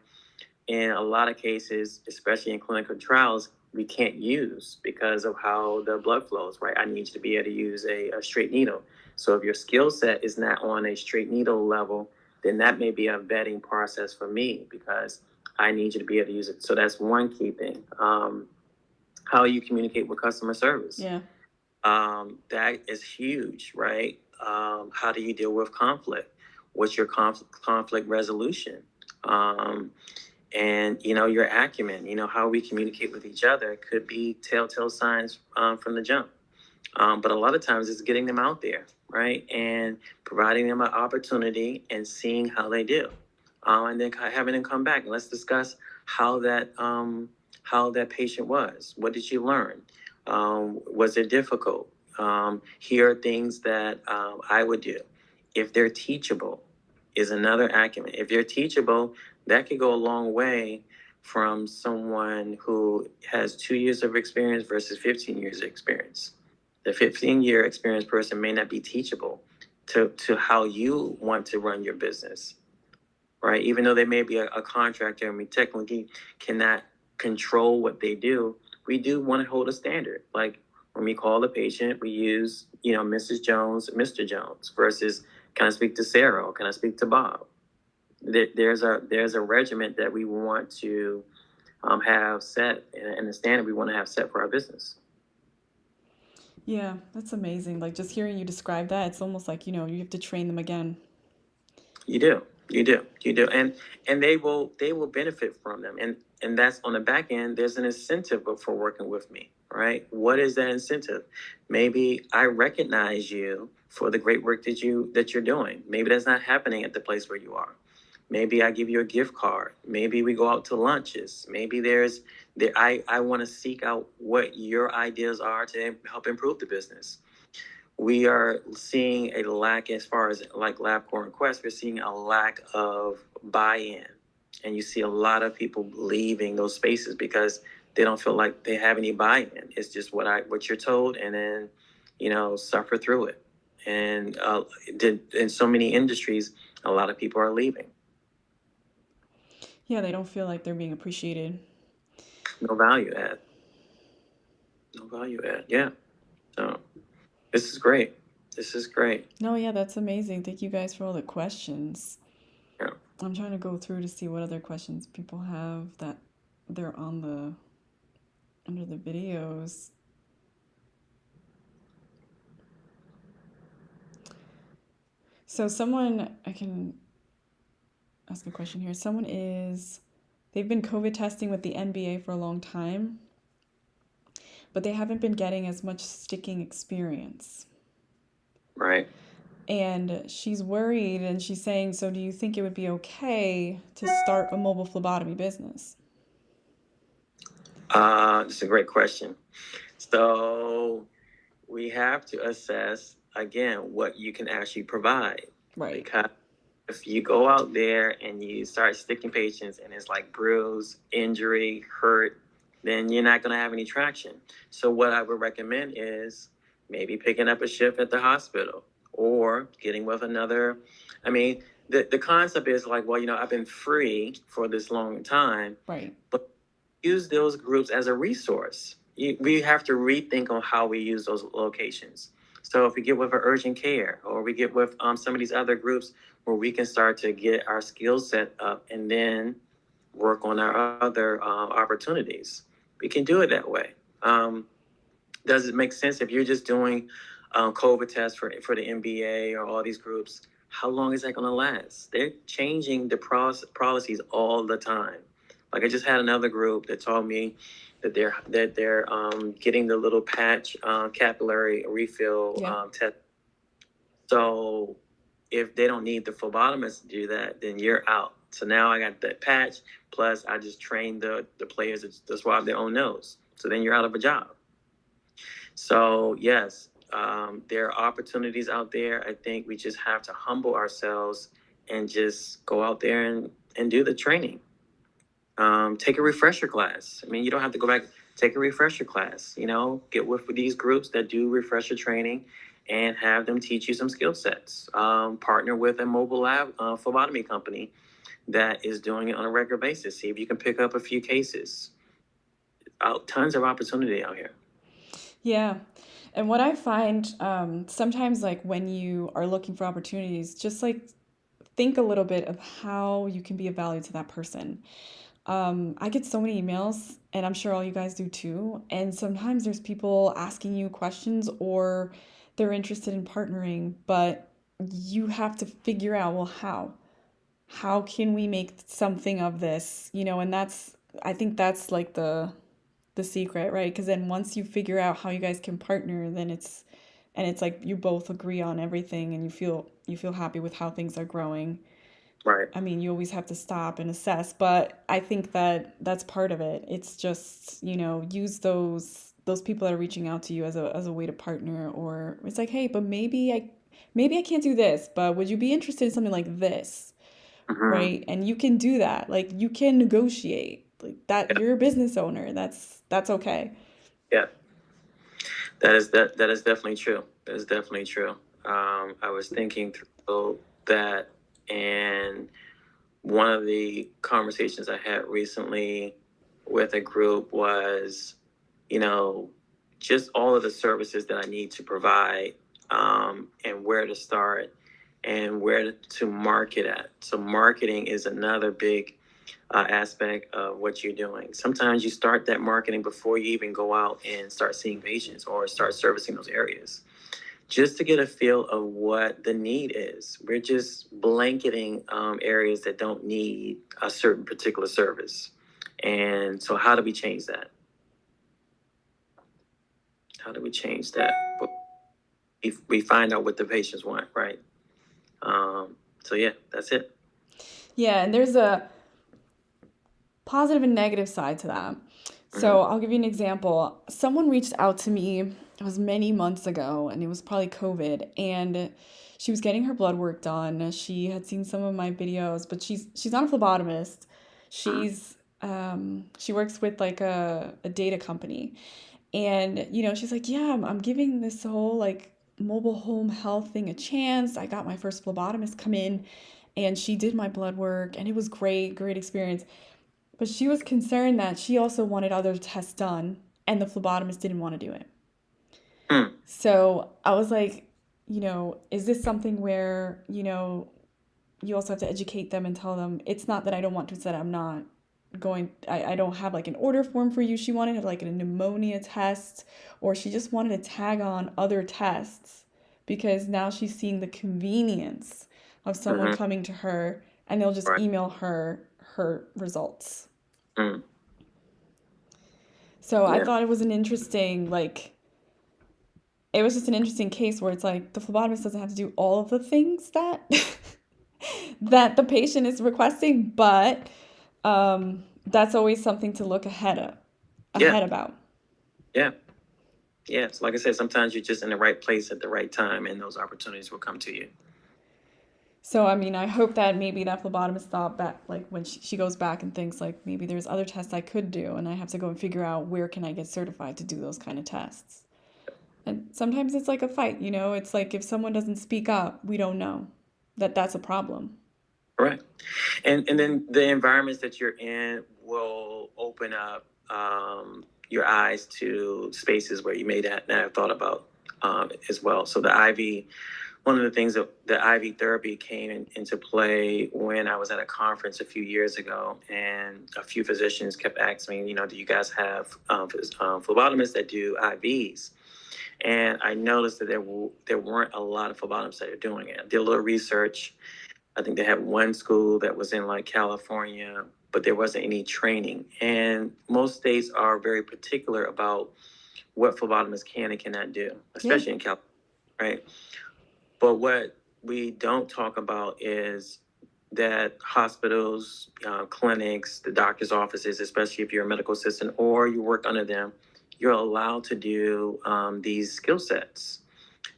in a lot of cases, especially in clinical trials, we can't use because of how the blood flows, right? I need you to be able to use a straight needle. So if your skill set is not on a straight needle level, then that may be a vetting process for me, because I need you to be able to use it. So that's one key thing. How you communicate with customer service. Yeah. That is huge, right? How do you deal with conflict? What's your conflict resolution? And your acumen, how we communicate with each other could be telltale signs from the jump. But a lot of times it's getting them out there, right? And providing them an opportunity and seeing how they do. And then having them come back and let's discuss how that patient was. What did you learn? Was it difficult? Here are things that I would do. If they're teachable, is another acumen. If they're teachable, that could go a long way from someone who has 2 years of experience versus 15 years of experience. The 15-year experienced person may not be teachable to how you want to run your business, right? Even though they may be a contractor and we technically cannot control what they do, we do want to hold a standard. Like when we call the patient, we use, Mrs. Jones, Mr. Jones versus can I speak to Sarah or can I speak to Bob? There's a regiment that we want to have set and a standard we want to have set for our business. Yeah, that's amazing. Like just hearing you describe that, it's almost like, you have to train them again. You do. And they will benefit from them. And that's on the back end, there's an incentive for working with me, right? What is that incentive? Maybe I recognize you for the great work that you're doing. Maybe that's not happening at the place where you are. Maybe I give you a gift card. Maybe we go out to lunches. Maybe I want to seek out what your ideas are to help improve the business. We are seeing a lack as far as like LabCorp and Quest. We're seeing a lack of buy-in, and you see a lot of people leaving those spaces because they don't feel like they have any buy-in. It's just what you're told, and then suffer through it. And in so many industries, a lot of people are leaving. Yeah, they don't feel like they're being appreciated. No value add. Yeah. So this is great. This is great. No, yeah, that's amazing. Thank you guys for all the questions. Yeah. I'm trying to go through to see what other questions people have that they're on the under the videos. So someone, I can ask a question here. They've been COVID testing with the NBA for a long time, but they haven't been getting as much sticking experience. Right. And she's worried and she's saying, so do you think it would be okay to start a mobile phlebotomy business? It's a great question. So we have to assess again what you can actually provide. Right. Because if you go out there and you start sticking patients and it's like bruise, injury, hurt, then you're not going to have any traction. So what I would recommend is maybe picking up a shift at the hospital or getting with another. I mean, the concept is like, well, I've been free for this long time. Right. But use those groups as a resource. We have to rethink on how we use those locations. So if we get with an urgent care or we get with some of these other groups where we can start to get our skill set up and then work on our other opportunities, we can do it that way. Does it make sense if you're just doing COVID tests for the NBA or all these groups? How long is that going to last? They're changing the policies all the time. Like I just had another group that told me that they're getting the little patch capillary refill test. So if they don't need the phlebotomist to do that, then you're out. So now I got that patch, plus I just trained the players to swab their own nose. So then you're out of a job. So yes, there are opportunities out there. I think we just have to humble ourselves and just go out there and do the training. Take a refresher class. I mean, you don't have to go back. Take a refresher class. Get with these groups that do refresher training and have them teach you some skill sets. Partner with a mobile lab phlebotomy company that is doing it on a regular basis. See if you can pick up a few cases. Tons of opportunity out here. Yeah. And what I find sometimes, like when you are looking for opportunities, just like think a little bit of how you can be of value to that person. I get so many emails, and I'm sure all you guys do too. And sometimes there's people asking you questions or they're interested in partnering, but you have to figure out, well, how? How can we make something of this? And I think that's like the secret, right? Because then once you figure out how you guys can partner, then it's like you both agree on everything and you feel happy with how things are growing. Right. I mean, you always have to stop and assess, but I think that that's part of it. It's just, use those people that are reaching out to you as a way to partner, or it's like, hey, but maybe I can't do this, but would you be interested in something like this? Mm-hmm. Right? And you can do that. Like you can negotiate. Like that, yeah. You're a business owner. That's okay. Yeah. That is definitely true. That is definitely true. I was thinking through that, and one of the conversations I had recently with a group was, just all of the services that I need to provide, and where to start and where to market at. So marketing is another big aspect of what you're doing. Sometimes you start that marketing before you even go out and start seeing patients or start servicing those areas, just to get a feel of what the need is. We're just blanketing areas that don't need a certain particular service. And so how do we change that? How do we change that? We find out what the patients want, right? So yeah, that's it. Yeah, and there's a positive and negative side to that. So I'll give you an example. Someone reached out to me, it was many months ago, and it was probably COVID, and she was getting her blood work done. She had seen some of my videos, but she's not a phlebotomist. She works with like a data company. And, she's like, yeah, I'm giving this whole like mobile home health thing a chance. I got my first phlebotomist come in and she did my blood work and it was great experience. But she was concerned that she also wanted other tests done and the phlebotomist didn't want to do it. So I was like, is this something where, you also have to educate them and tell them it's not that I don't want to, it's that I'm not I don't have like an order form for you. She wanted like a pneumonia test, or she just wanted to tag on other tests because now she's seeing the convenience of someone Mm-hmm. coming to her and they'll just Right. email her results. Mm. So I Yeah. thought it was an interesting, it was just an interesting case where it's like the phlebotomist doesn't have to do all of the things that that the patient is requesting, but that's always something to look Yeah. ahead about. Yeah. Yeah. So like I said, sometimes you're just in the right place at the right time, and those opportunities will come to you. So I mean, I hope that maybe that phlebotomist thought back, like when she goes back and thinks like maybe there's other tests I could do, and I have to go and figure out where can I get certified to do those kind of tests. And sometimes it's like a fight, It's like if someone doesn't speak up, we don't know that that's a problem. Right. And then the environments that you're in will open up your eyes to spaces where you may not have thought about as well. So the IV, one of the things that the IV therapy came into play when I was at a conference a few years ago, and a few physicians kept asking me, do you guys have phlebotomists that do IVs? And I noticed that there weren't a lot of phlebotomists that are doing it. I did a little research. I think they had one school that was in like California, but there wasn't any training. And most states are very particular about what phlebotomists can and cannot do, especially in California, right? But what we don't talk about is that hospitals, clinics, the doctor's offices, especially if you're a medical assistant or you work under them, you're allowed to do these skill sets.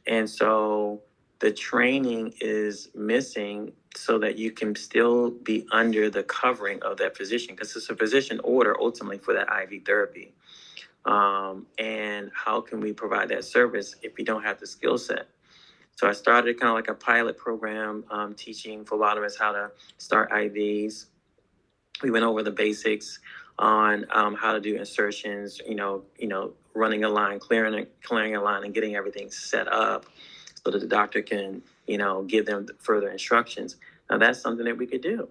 And so the training is missing so that you can still be under the covering of that physician, because it's a physician order ultimately for that IV therapy. And how can we provide that service if you don't have the skill set? So I started kind of like a pilot program, teaching phlebotomists how to start IVs. We went over the basics on how to do insertions, running a line, clearing a line, and getting everything set up so that the doctor can, give them further instructions. Now that's something that we could do.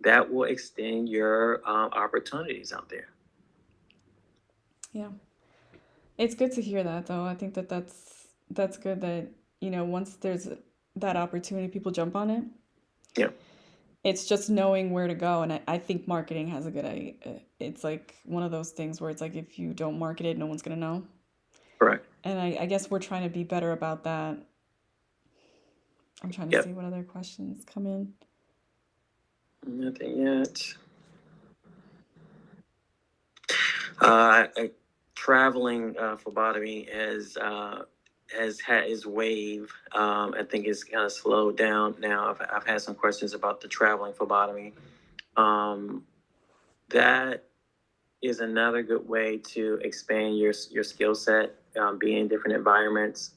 That will extend your opportunities out there. Yeah. It's good to hear that though. I think that that's good that, once there's that opportunity, people jump on it. Yeah. It's just knowing where to go, and I think marketing has a good idea. It's like one of those things where it's like if you don't market it, no one's gonna know. Correct. And I guess we're trying to be better about that. I'm trying to Yep. see what other questions come in. Nothing yet. Traveling phlebotomy has had its wave. I think it's kind of slowed down now. I've had some questions about the traveling phlebotomy. That is another good way to expand your skill set, be in different environments.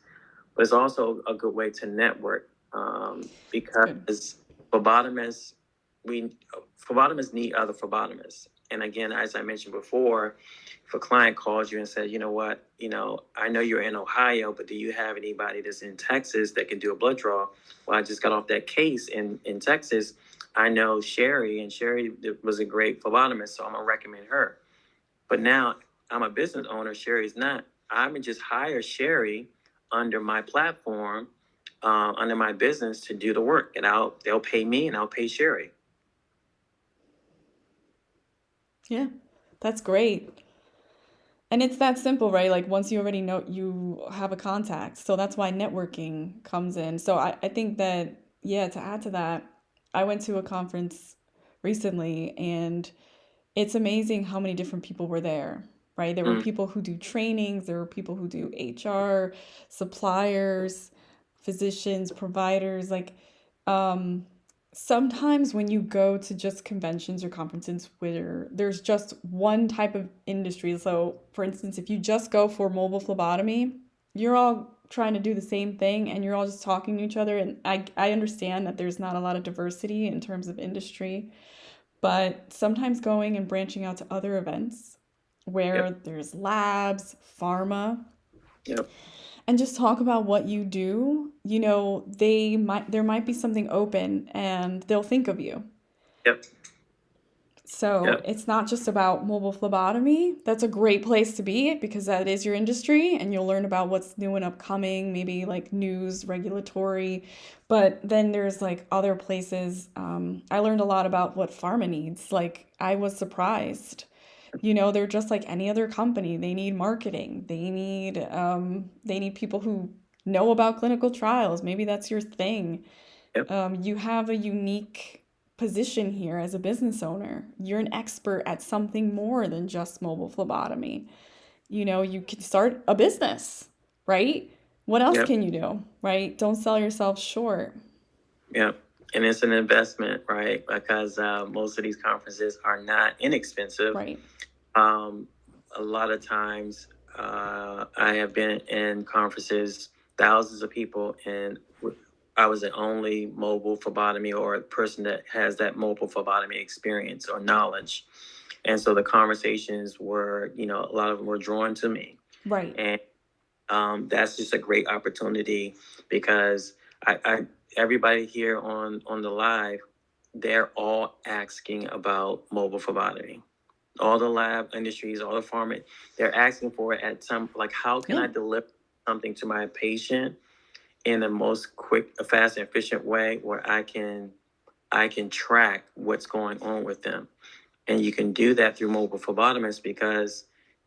But it's also a good way to network, because phlebotomists phlebotomists need other phlebotomists. And again, as I mentioned before, if a client calls you and says, you know what, I know you're in Ohio, but do you have anybody that's in Texas that can do a blood draw? Well, I just got off that case in Texas. I know Sherry, and Sherry was a great phlebotomist, so I'm going to recommend her. But now I'm a business owner, Sherry's not. I'm going to just hire Sherry under my platform, under my business to do the work. And they'll pay me and I'll pay Sherry. Yeah, that's great. And it's that simple, right? Like once you already know you have a contact. So that's why networking comes in. So I think that, yeah, to add to that, I went to a conference recently and it's amazing how many different people were there, right? There were people who do trainings, there were people who do HR, suppliers, physicians, providers. Like, um, sometimes when you go to just conventions or conferences where there's just one type of industry, so for instance, if you just go for mobile phlebotomy, you're all trying to do the same thing and you're all just talking to each other. And I understand that there's not a lot of diversity in terms of industry, but sometimes going and branching out to other events where Yep. there's labs, pharma, Yep. and just talk about what you do, there might be something open and they'll think of you. Yep. So Yep. it's not just about mobile phlebotomy. That's a great place to be because that is your industry and you'll learn about what's new and upcoming, maybe like news, regulatory. But then there's like other places. I learned a lot about what pharma needs. Like I was surprised. They're just like any other company. They need marketing. They need people who know about clinical trials. Maybe that's your thing. Yep. You have a unique position here as a business owner. You're an expert at something more than just mobile phlebotomy. You can start a business, right? What else Yep. can you do, right? Don't sell yourself short. Yep. And it's an investment, right? Because most of these conferences are not inexpensive. Right. A lot of times, I have been in conferences, thousands of people, and I was the only mobile phlebotomy or person that has that mobile phlebotomy experience or knowledge. And so the conversations were, a lot of them were drawn to me. Right. And that's just a great opportunity because I everybody here on the live, they're all asking about mobile phlebotomy. All the lab industries, all the pharma, they're asking for it at some, like, how can Yeah. I deliver something to my patient in the most quick, fast, and efficient way where I can track what's going on with them. And you can do that through mobile phlebotomists because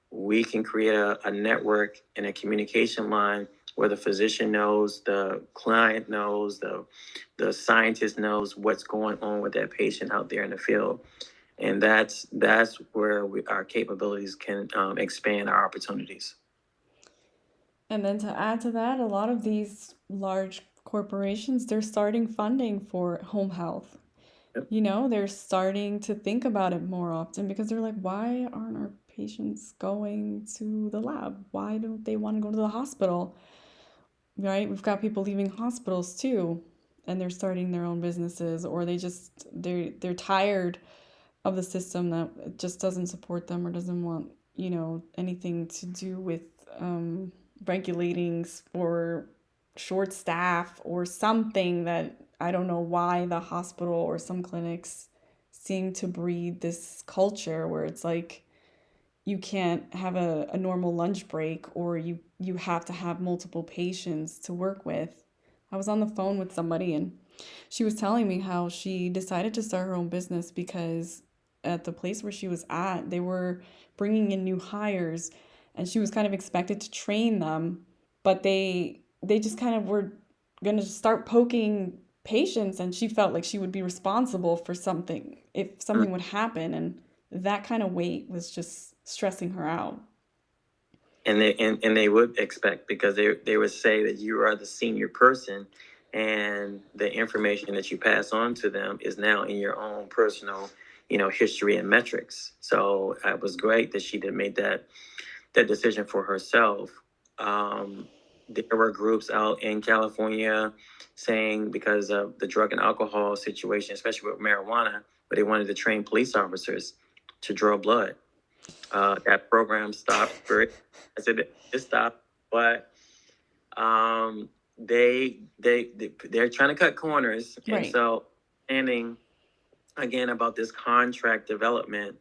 we can create a network and a communication line where the physician knows, the client knows, the scientist knows what's going on with that patient out there in the field. And that's where our capabilities can expand our opportunities. And then to add to that, a lot of these large corporations, they're starting funding for home health. Yep. They're starting to think about it more often because they're like, why aren't our patients going to the lab? Why don't they want to go to the hospital? Right? We've got people leaving hospitals too, and they're starting their own businesses, or they're tired of the system that just doesn't support them or doesn't want, anything to do with regulating or short staff or something that I don't know why the hospital or some clinics seem to breed this culture where it's like you can't have a normal lunch break or you have to have multiple patients to work with. I was on the phone with somebody and she was telling me how she decided to start her own business because at the place where she was at, they were bringing in new hires and she was kind of expected to train them, but they just kind of were going to start poking patients and she felt like she would be responsible for something if something would happen, and that kind of weight was just stressing her out. And they would expect because they would say that you are the senior person and the information that you pass on to them is now in your own personal history and metrics. So it was great that she did make that decision for herself. There were groups out in California saying because of the drug and alcohol situation, especially with marijuana, but they wanted to train police officers to draw blood. That program stopped. I said it stopped, but they're trying to cut corners, and Right. so standing again about this contract development.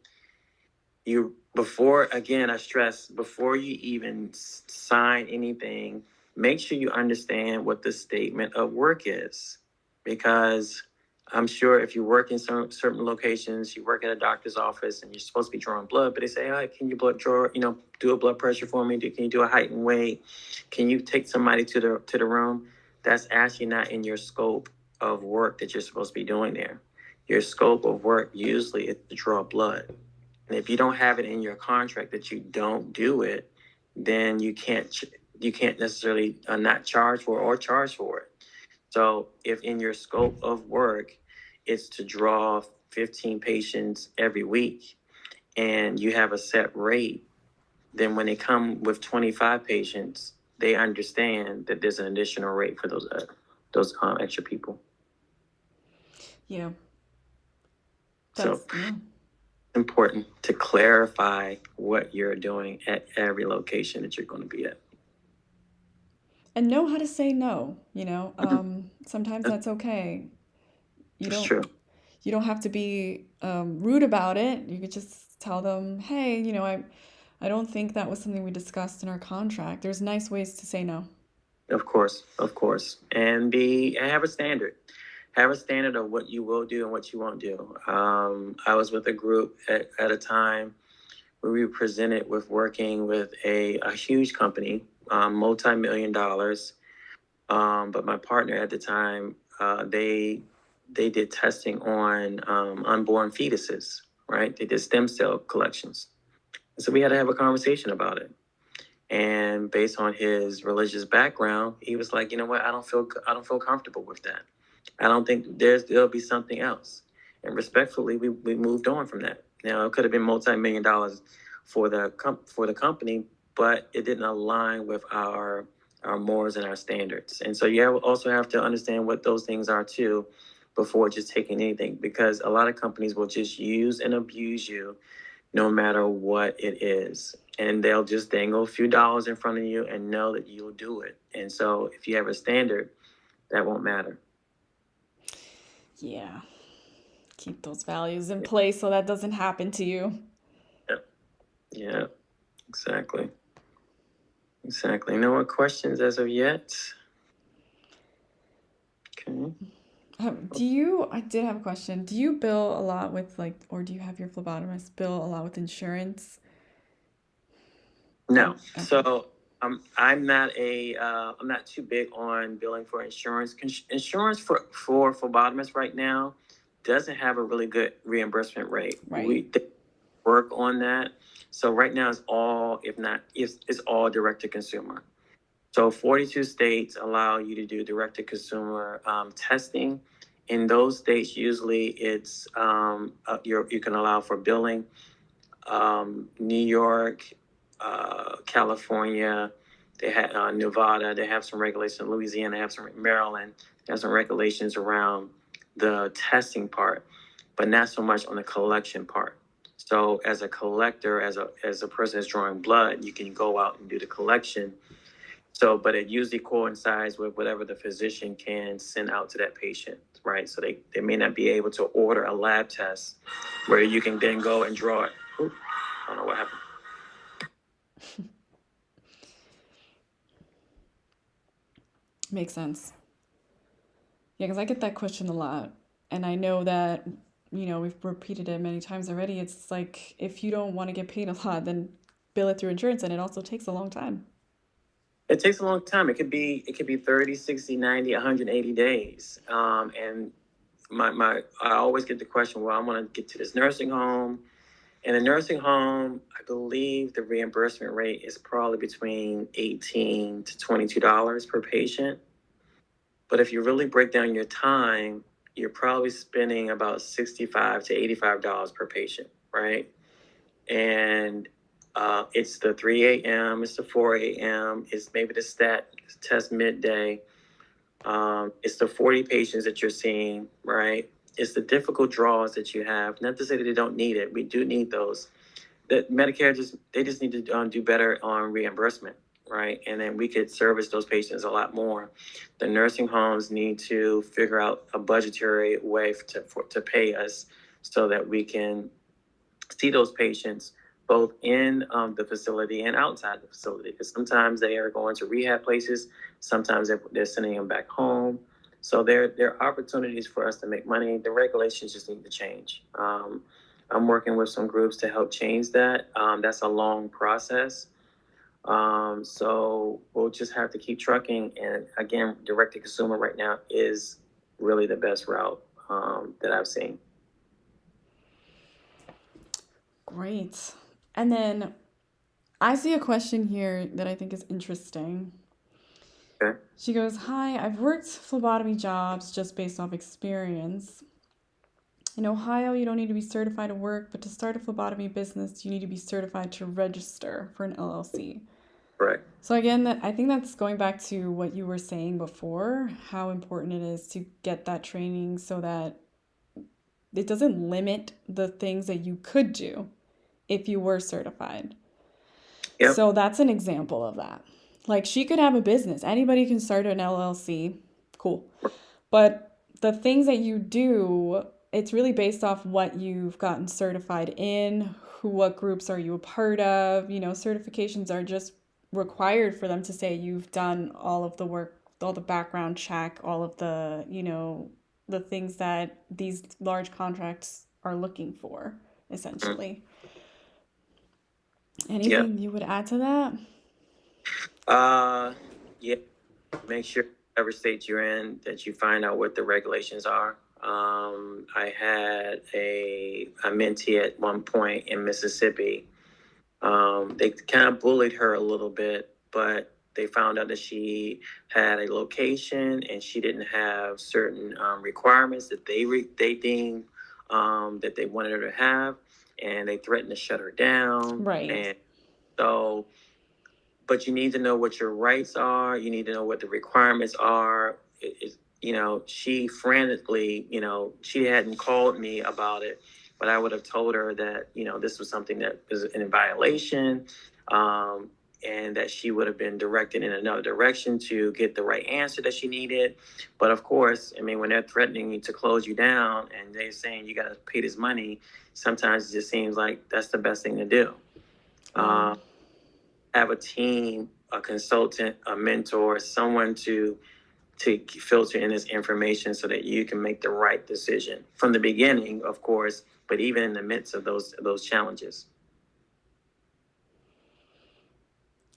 I stress before you even sign anything, make sure you understand what the statement of work is, because I'm sure if you work in some certain locations, you work at a doctor's office and you're supposed to be drawing blood, but they say, "Oh, can you do a blood pressure for me? Can you do a height and weight? Can you take somebody to the room?" That's actually not in your scope of work that you're supposed to be doing there. Your scope of work usually is to draw blood. And if you don't have it in your contract that you don't do it, then you can't necessarily not charge for it or charge for it. So if in your scope of work it's to draw 15 patients every week and you have a set rate, then when they come with 25 patients, they understand that there's an additional rate for those extra people. Yeah. So Yeah. important to clarify what you're doing at every location that you're going to be at. And know how to say no, you know. Sometimes That's, that's okay. You that's don't true. you don't have to be rude about it. You could just tell them, hey, I don't think that was something we discussed in our contract. There's nice ways to say no. Of course, and have a standard. Have a standard of what you will do and what you won't do. I was with a group at a time where we were presented with working with a huge company, multi-million dollars. But my partner at the time, they did testing on unborn fetuses, right? They did stem cell collections. So we had to have a conversation about it. And based on his religious background, he was like, you know what, I don't feel comfortable with that. I don't think there'll be something else. And respectfully, we moved on from that. Now it could have been multi-million dollars for the company, but it didn't align with our morals and our standards. And so also have to understand what those things are too before just taking anything, because a lot of companies will just use and abuse you no matter what it is. And they'll just dangle a few dollars in front of you and know that you'll do it. And so if you have a standard, that won't matter. Yeah. Keep those values in place so that doesn't happen to you. Yeah, yeah, exactly. Exactly. No more questions as of yet. Okay. I did have a question. Do you bill a lot with like, or do you have your phlebotomist bill a lot with insurance? No. Okay. So I'm not too big on billing for insurance. Insurance for phlebotomists right now doesn't have a really good reimbursement rate. Right. They work on that. So right now it's all, if not, it's all direct to consumer. So 42 states allow you to do direct to consumer testing. In those states, usually it's you can allow for billing. New York, California, they have Nevada. They have some regulations. Louisiana, they have some. Maryland, they have some regulations around the testing part, but not so much on the collection part. So as a collector, as a person that's drawing blood, you can go out and do the collection. So, but it usually coincides with whatever the physician can send out to that patient, right? So they may not be able to order a lab test where you can then go and draw it. Oop, I don't know what happened. Makes sense. Yeah, because I get that question a lot. And I know that, we've repeated it many times already. It's like if you don't want to get paid a lot, then bill it through insurance, and it also takes a long time. It takes a long time. It could be 30, 60, 90, 180 days. And I always get the question, well, I want to get to this nursing home. In a nursing home, I believe the reimbursement rate is probably between $18 to $22 per patient. But if you really break down your time, you're probably spending about $65 to $85 per patient, right? And it's the 3 a.m., it's the 4 a.m., it's maybe the stat test midday, it's the 40 patients that you're seeing, right? It's the difficult draws that you have. Not to say that they don't need it, we do need those. That Medicare they just need to do better on reimbursement, right? And then we could service those patients a lot more. The nursing homes need to figure out a budgetary way to pay us so that we can see those patients both in the facility and outside the facility. Because sometimes they are going to rehab places, sometimes they're sending them back home. So there are opportunities for us to make money. The regulations just need to change. I'm working with some groups to help change that. That's a long process. So we'll just have to keep trucking. And again, direct to consumer right now is really the best route that I've seen. Great. And then I see a question here that I think is interesting. Okay. She goes, hi, I've worked phlebotomy jobs just based off experience. In Ohio, you don't need to be certified to work, but to start a phlebotomy business, you need to be certified to register for an LLC. Correct. So again, I think that's going back to what you were saying before, how important it is to get that training so that it doesn't limit the things that you could do if you were certified. Yep. So that's an example of that. Like she could have a business. Anybody can start an LLC. Cool. But the things that you do, it's really based off what you've gotten certified in, what groups are you a part of. Certifications are just required for them to say you've done all of the work, all the background check, all of the things that these large contracts are looking for, essentially. Yep. Anything you would add to that? Yeah. Make sure whatever state you're in that you find out what the regulations are. I had a mentee at one point in Mississippi. They kind of bullied her a little bit, but they found out that she had a location and she didn't have certain requirements that they deemed that they wanted her to have, and they threatened to shut her down. Right. And so, but you need to know what your rights are. You need to know what the requirements are. She frantically, she hadn't called me about it, but I would have told her that, this was something that was in violation, and that she would have been directed in another direction to get the right answer that she needed. But of course, I mean, when they're threatening you to close you down and they're saying you got to pay this money, sometimes it just seems like that's the best thing to do. Have a team, a consultant, a mentor, someone to filter in this information so that you can make the right decision from the beginning, of course, but even in the midst of those challenges.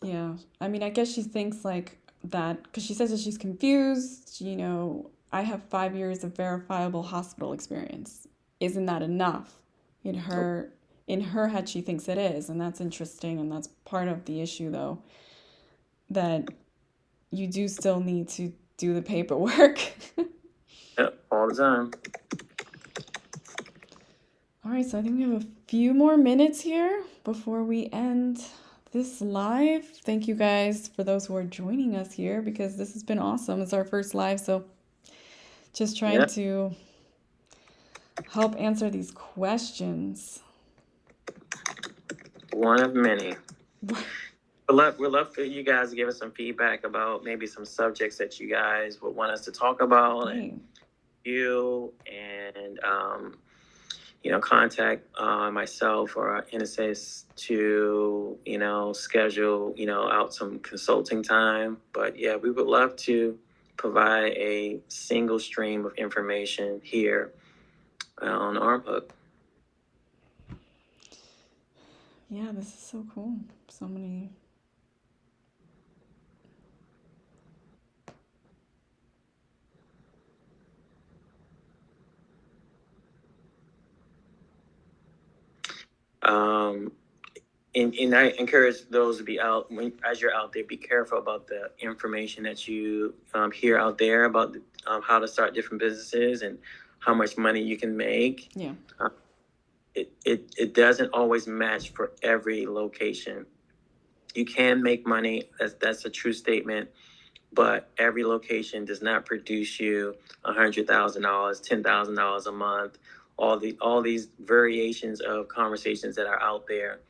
Yeah. I mean, I guess she thinks like that because she says that she's confused. I have 5 years of verifiable hospital experience. Isn't that enough? In her in her head, she thinks it is, and that's interesting. And that's part of the issue, though, that you do still need to do the paperwork. Yep, all the time. All right, so I think we have a few more minutes here before we end this live. Thank you guys for those who are joining us here because this has been awesome. It's our first live, so just trying to help answer these questions. One of many. We'd love for you guys to give us some feedback about maybe some subjects that you guys would want us to talk about. Right. And you and contact myself or HENNESYS to schedule out some consulting time. But yeah, we would love to provide a single stream of information here on ArmHug. Yeah, this is so cool. So many. And I encourage those to be out as you're out there. Be careful about the information that you hear out there about how to start different businesses and how much money you can make. Yeah. It doesn't always match for every location. You can make money. That's a true statement. But every location does not produce you $100,000, $10,000 a month. All these variations of conversations that are out there.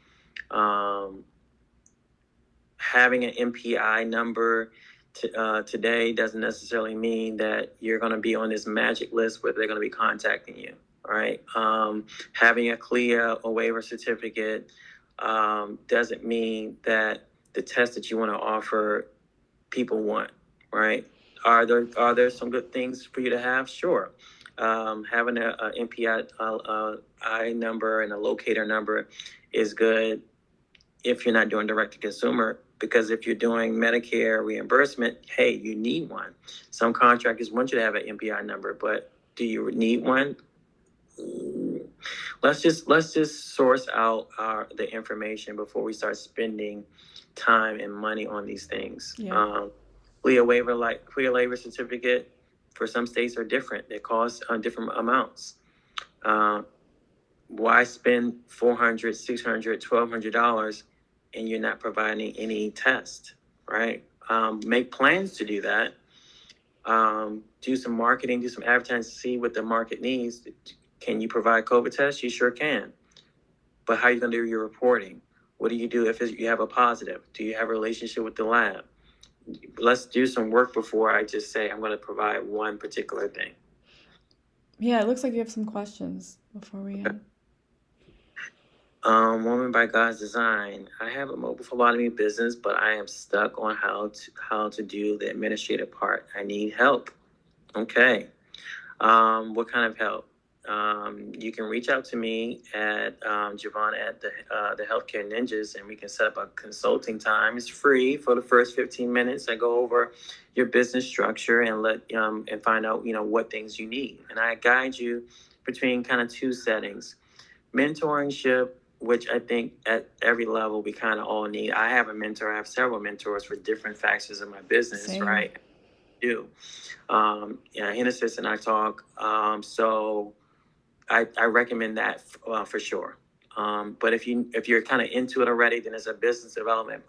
Having an MPI number today doesn't necessarily mean that you're going to be on this magic list where they're going to be contacting you. Right? Having a CLIA or waiver certificate doesn't mean that the test that you want to offer people want. Right? Are there some good things for you to have? Sure. Having a MPI number and a locator number is good if you're not doing direct to consumer, because if you're doing Medicare reimbursement, hey, you need one. Some contractors want you to have an MPI number, but do you need one? Let's just source out the information before we start spending time and money on these things. Yeah. CLIA waiver certificate for some states are different. They cost different amounts. Why spend $400, $600, $1,200 and you're not providing any test, right? Make plans to do that. Do some marketing, do some advertising, see what the market needs. Can you provide COVID tests? You sure can. But how are you going to do your reporting? What do you do if you have a positive? Do you have a relationship with the lab? let's do some work before I just say I'm going to provide one particular thing. Yeah, it looks like you have some questions before we end. Woman by God's design. I have a mobile phlebotomy business, but I am stuck on how to do the administrative part. I need help. Okay. What kind of help? You can reach out to me at Jovon at the Healthcare Ninjas, and we can set up a consulting time. It's free for the first 15 minutes. I go over your business structure and and find out what things you need, and I guide you between kind of two settings: mentorship, which I think at every level we kind of all need. I have a mentor. I have several mentors for different facets of my business. Same. Right? Do. HENNESYS and I talk. So I recommend that for sure. But if you're kind of into it already, then it's a business development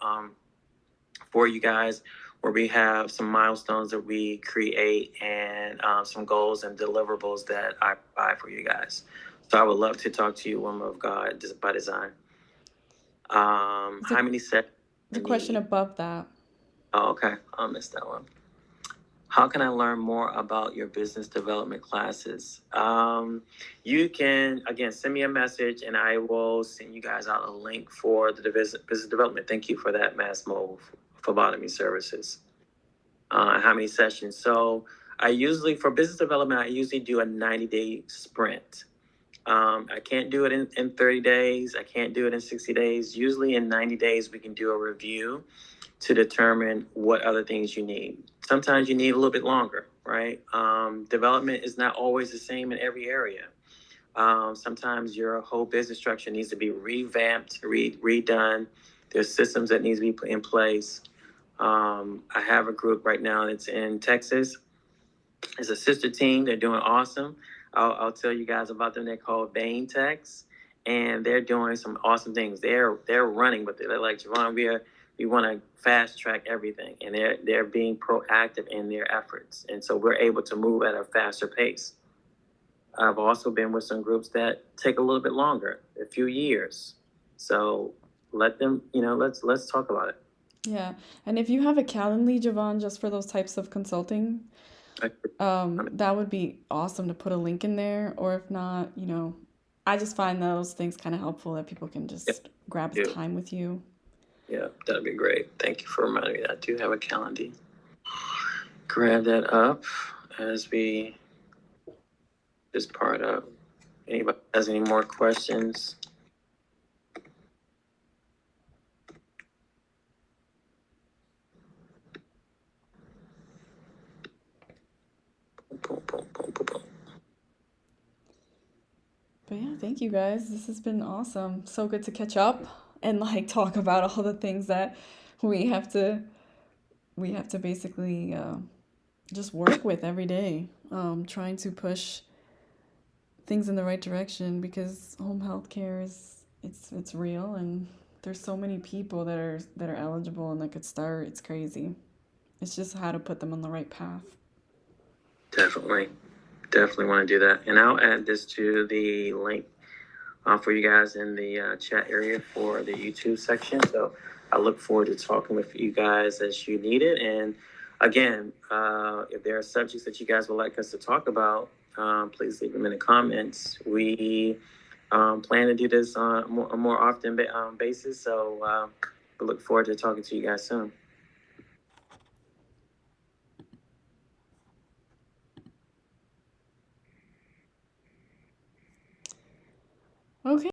for you guys, where we have some milestones that we create and some goals and deliverables that I provide for you guys. So I would love to talk to you, woman of God, by design. How many sets? The question above that. Oh, okay. I missed that one. How can I learn more about your business development classes? You can, again, send me a message and I will send you guys out a link for the business development. Thank you for that, Mass Mobile Phlebotomy Services. How many sessions? So for business development, I usually do a 90-day sprint. I can't do it in 30 days. I can't do it in 60 days. Usually in 90 days, we can do a review to determine what other things you need. Sometimes you need a little bit longer, right? Development is not always the same in every area. Sometimes your whole business structure needs to be revamped, redone. There's systems that need to be put in place. I have a group right now that's in Texas. It's a sister team. They're doing awesome. I'll tell you guys about them. They're called Bain Techs, and they're doing some awesome things. They're running with it. They're like, Jovon, we want to fast track everything, and they're being proactive in their efforts, and so we're able to move at a faster pace. I've also been with some groups that take a little bit longer, a few years. So let them, let's talk about it. Yeah, and if you have a Calendly, Jovon, just for those types of consulting, that would be awesome to put a link in there. Or if not, I just find those things kind of helpful that people can just grab time with you. Yeah, that'd be great. Thank you for reminding me that I do have a calendar. Grab that up as we this part up. Anybody has any more questions? But yeah, thank you guys. This has been awesome. So good to catch up and talk about all the things that we have to basically just work with every day, trying to push things in the right direction, because home health care it's real, and there's so many people that are eligible and that could start. It's crazy. It's just how to put them on the right path. Definitely want to do that, and I'll add this to the link for you guys in the chat area for the YouTube section. So I look forward to talking with you guys as you need it. And again, if there are subjects that you guys would like us to talk about, please leave them in the comments. We plan to do this on a more often basis. So we look forward to talking to you guys soon.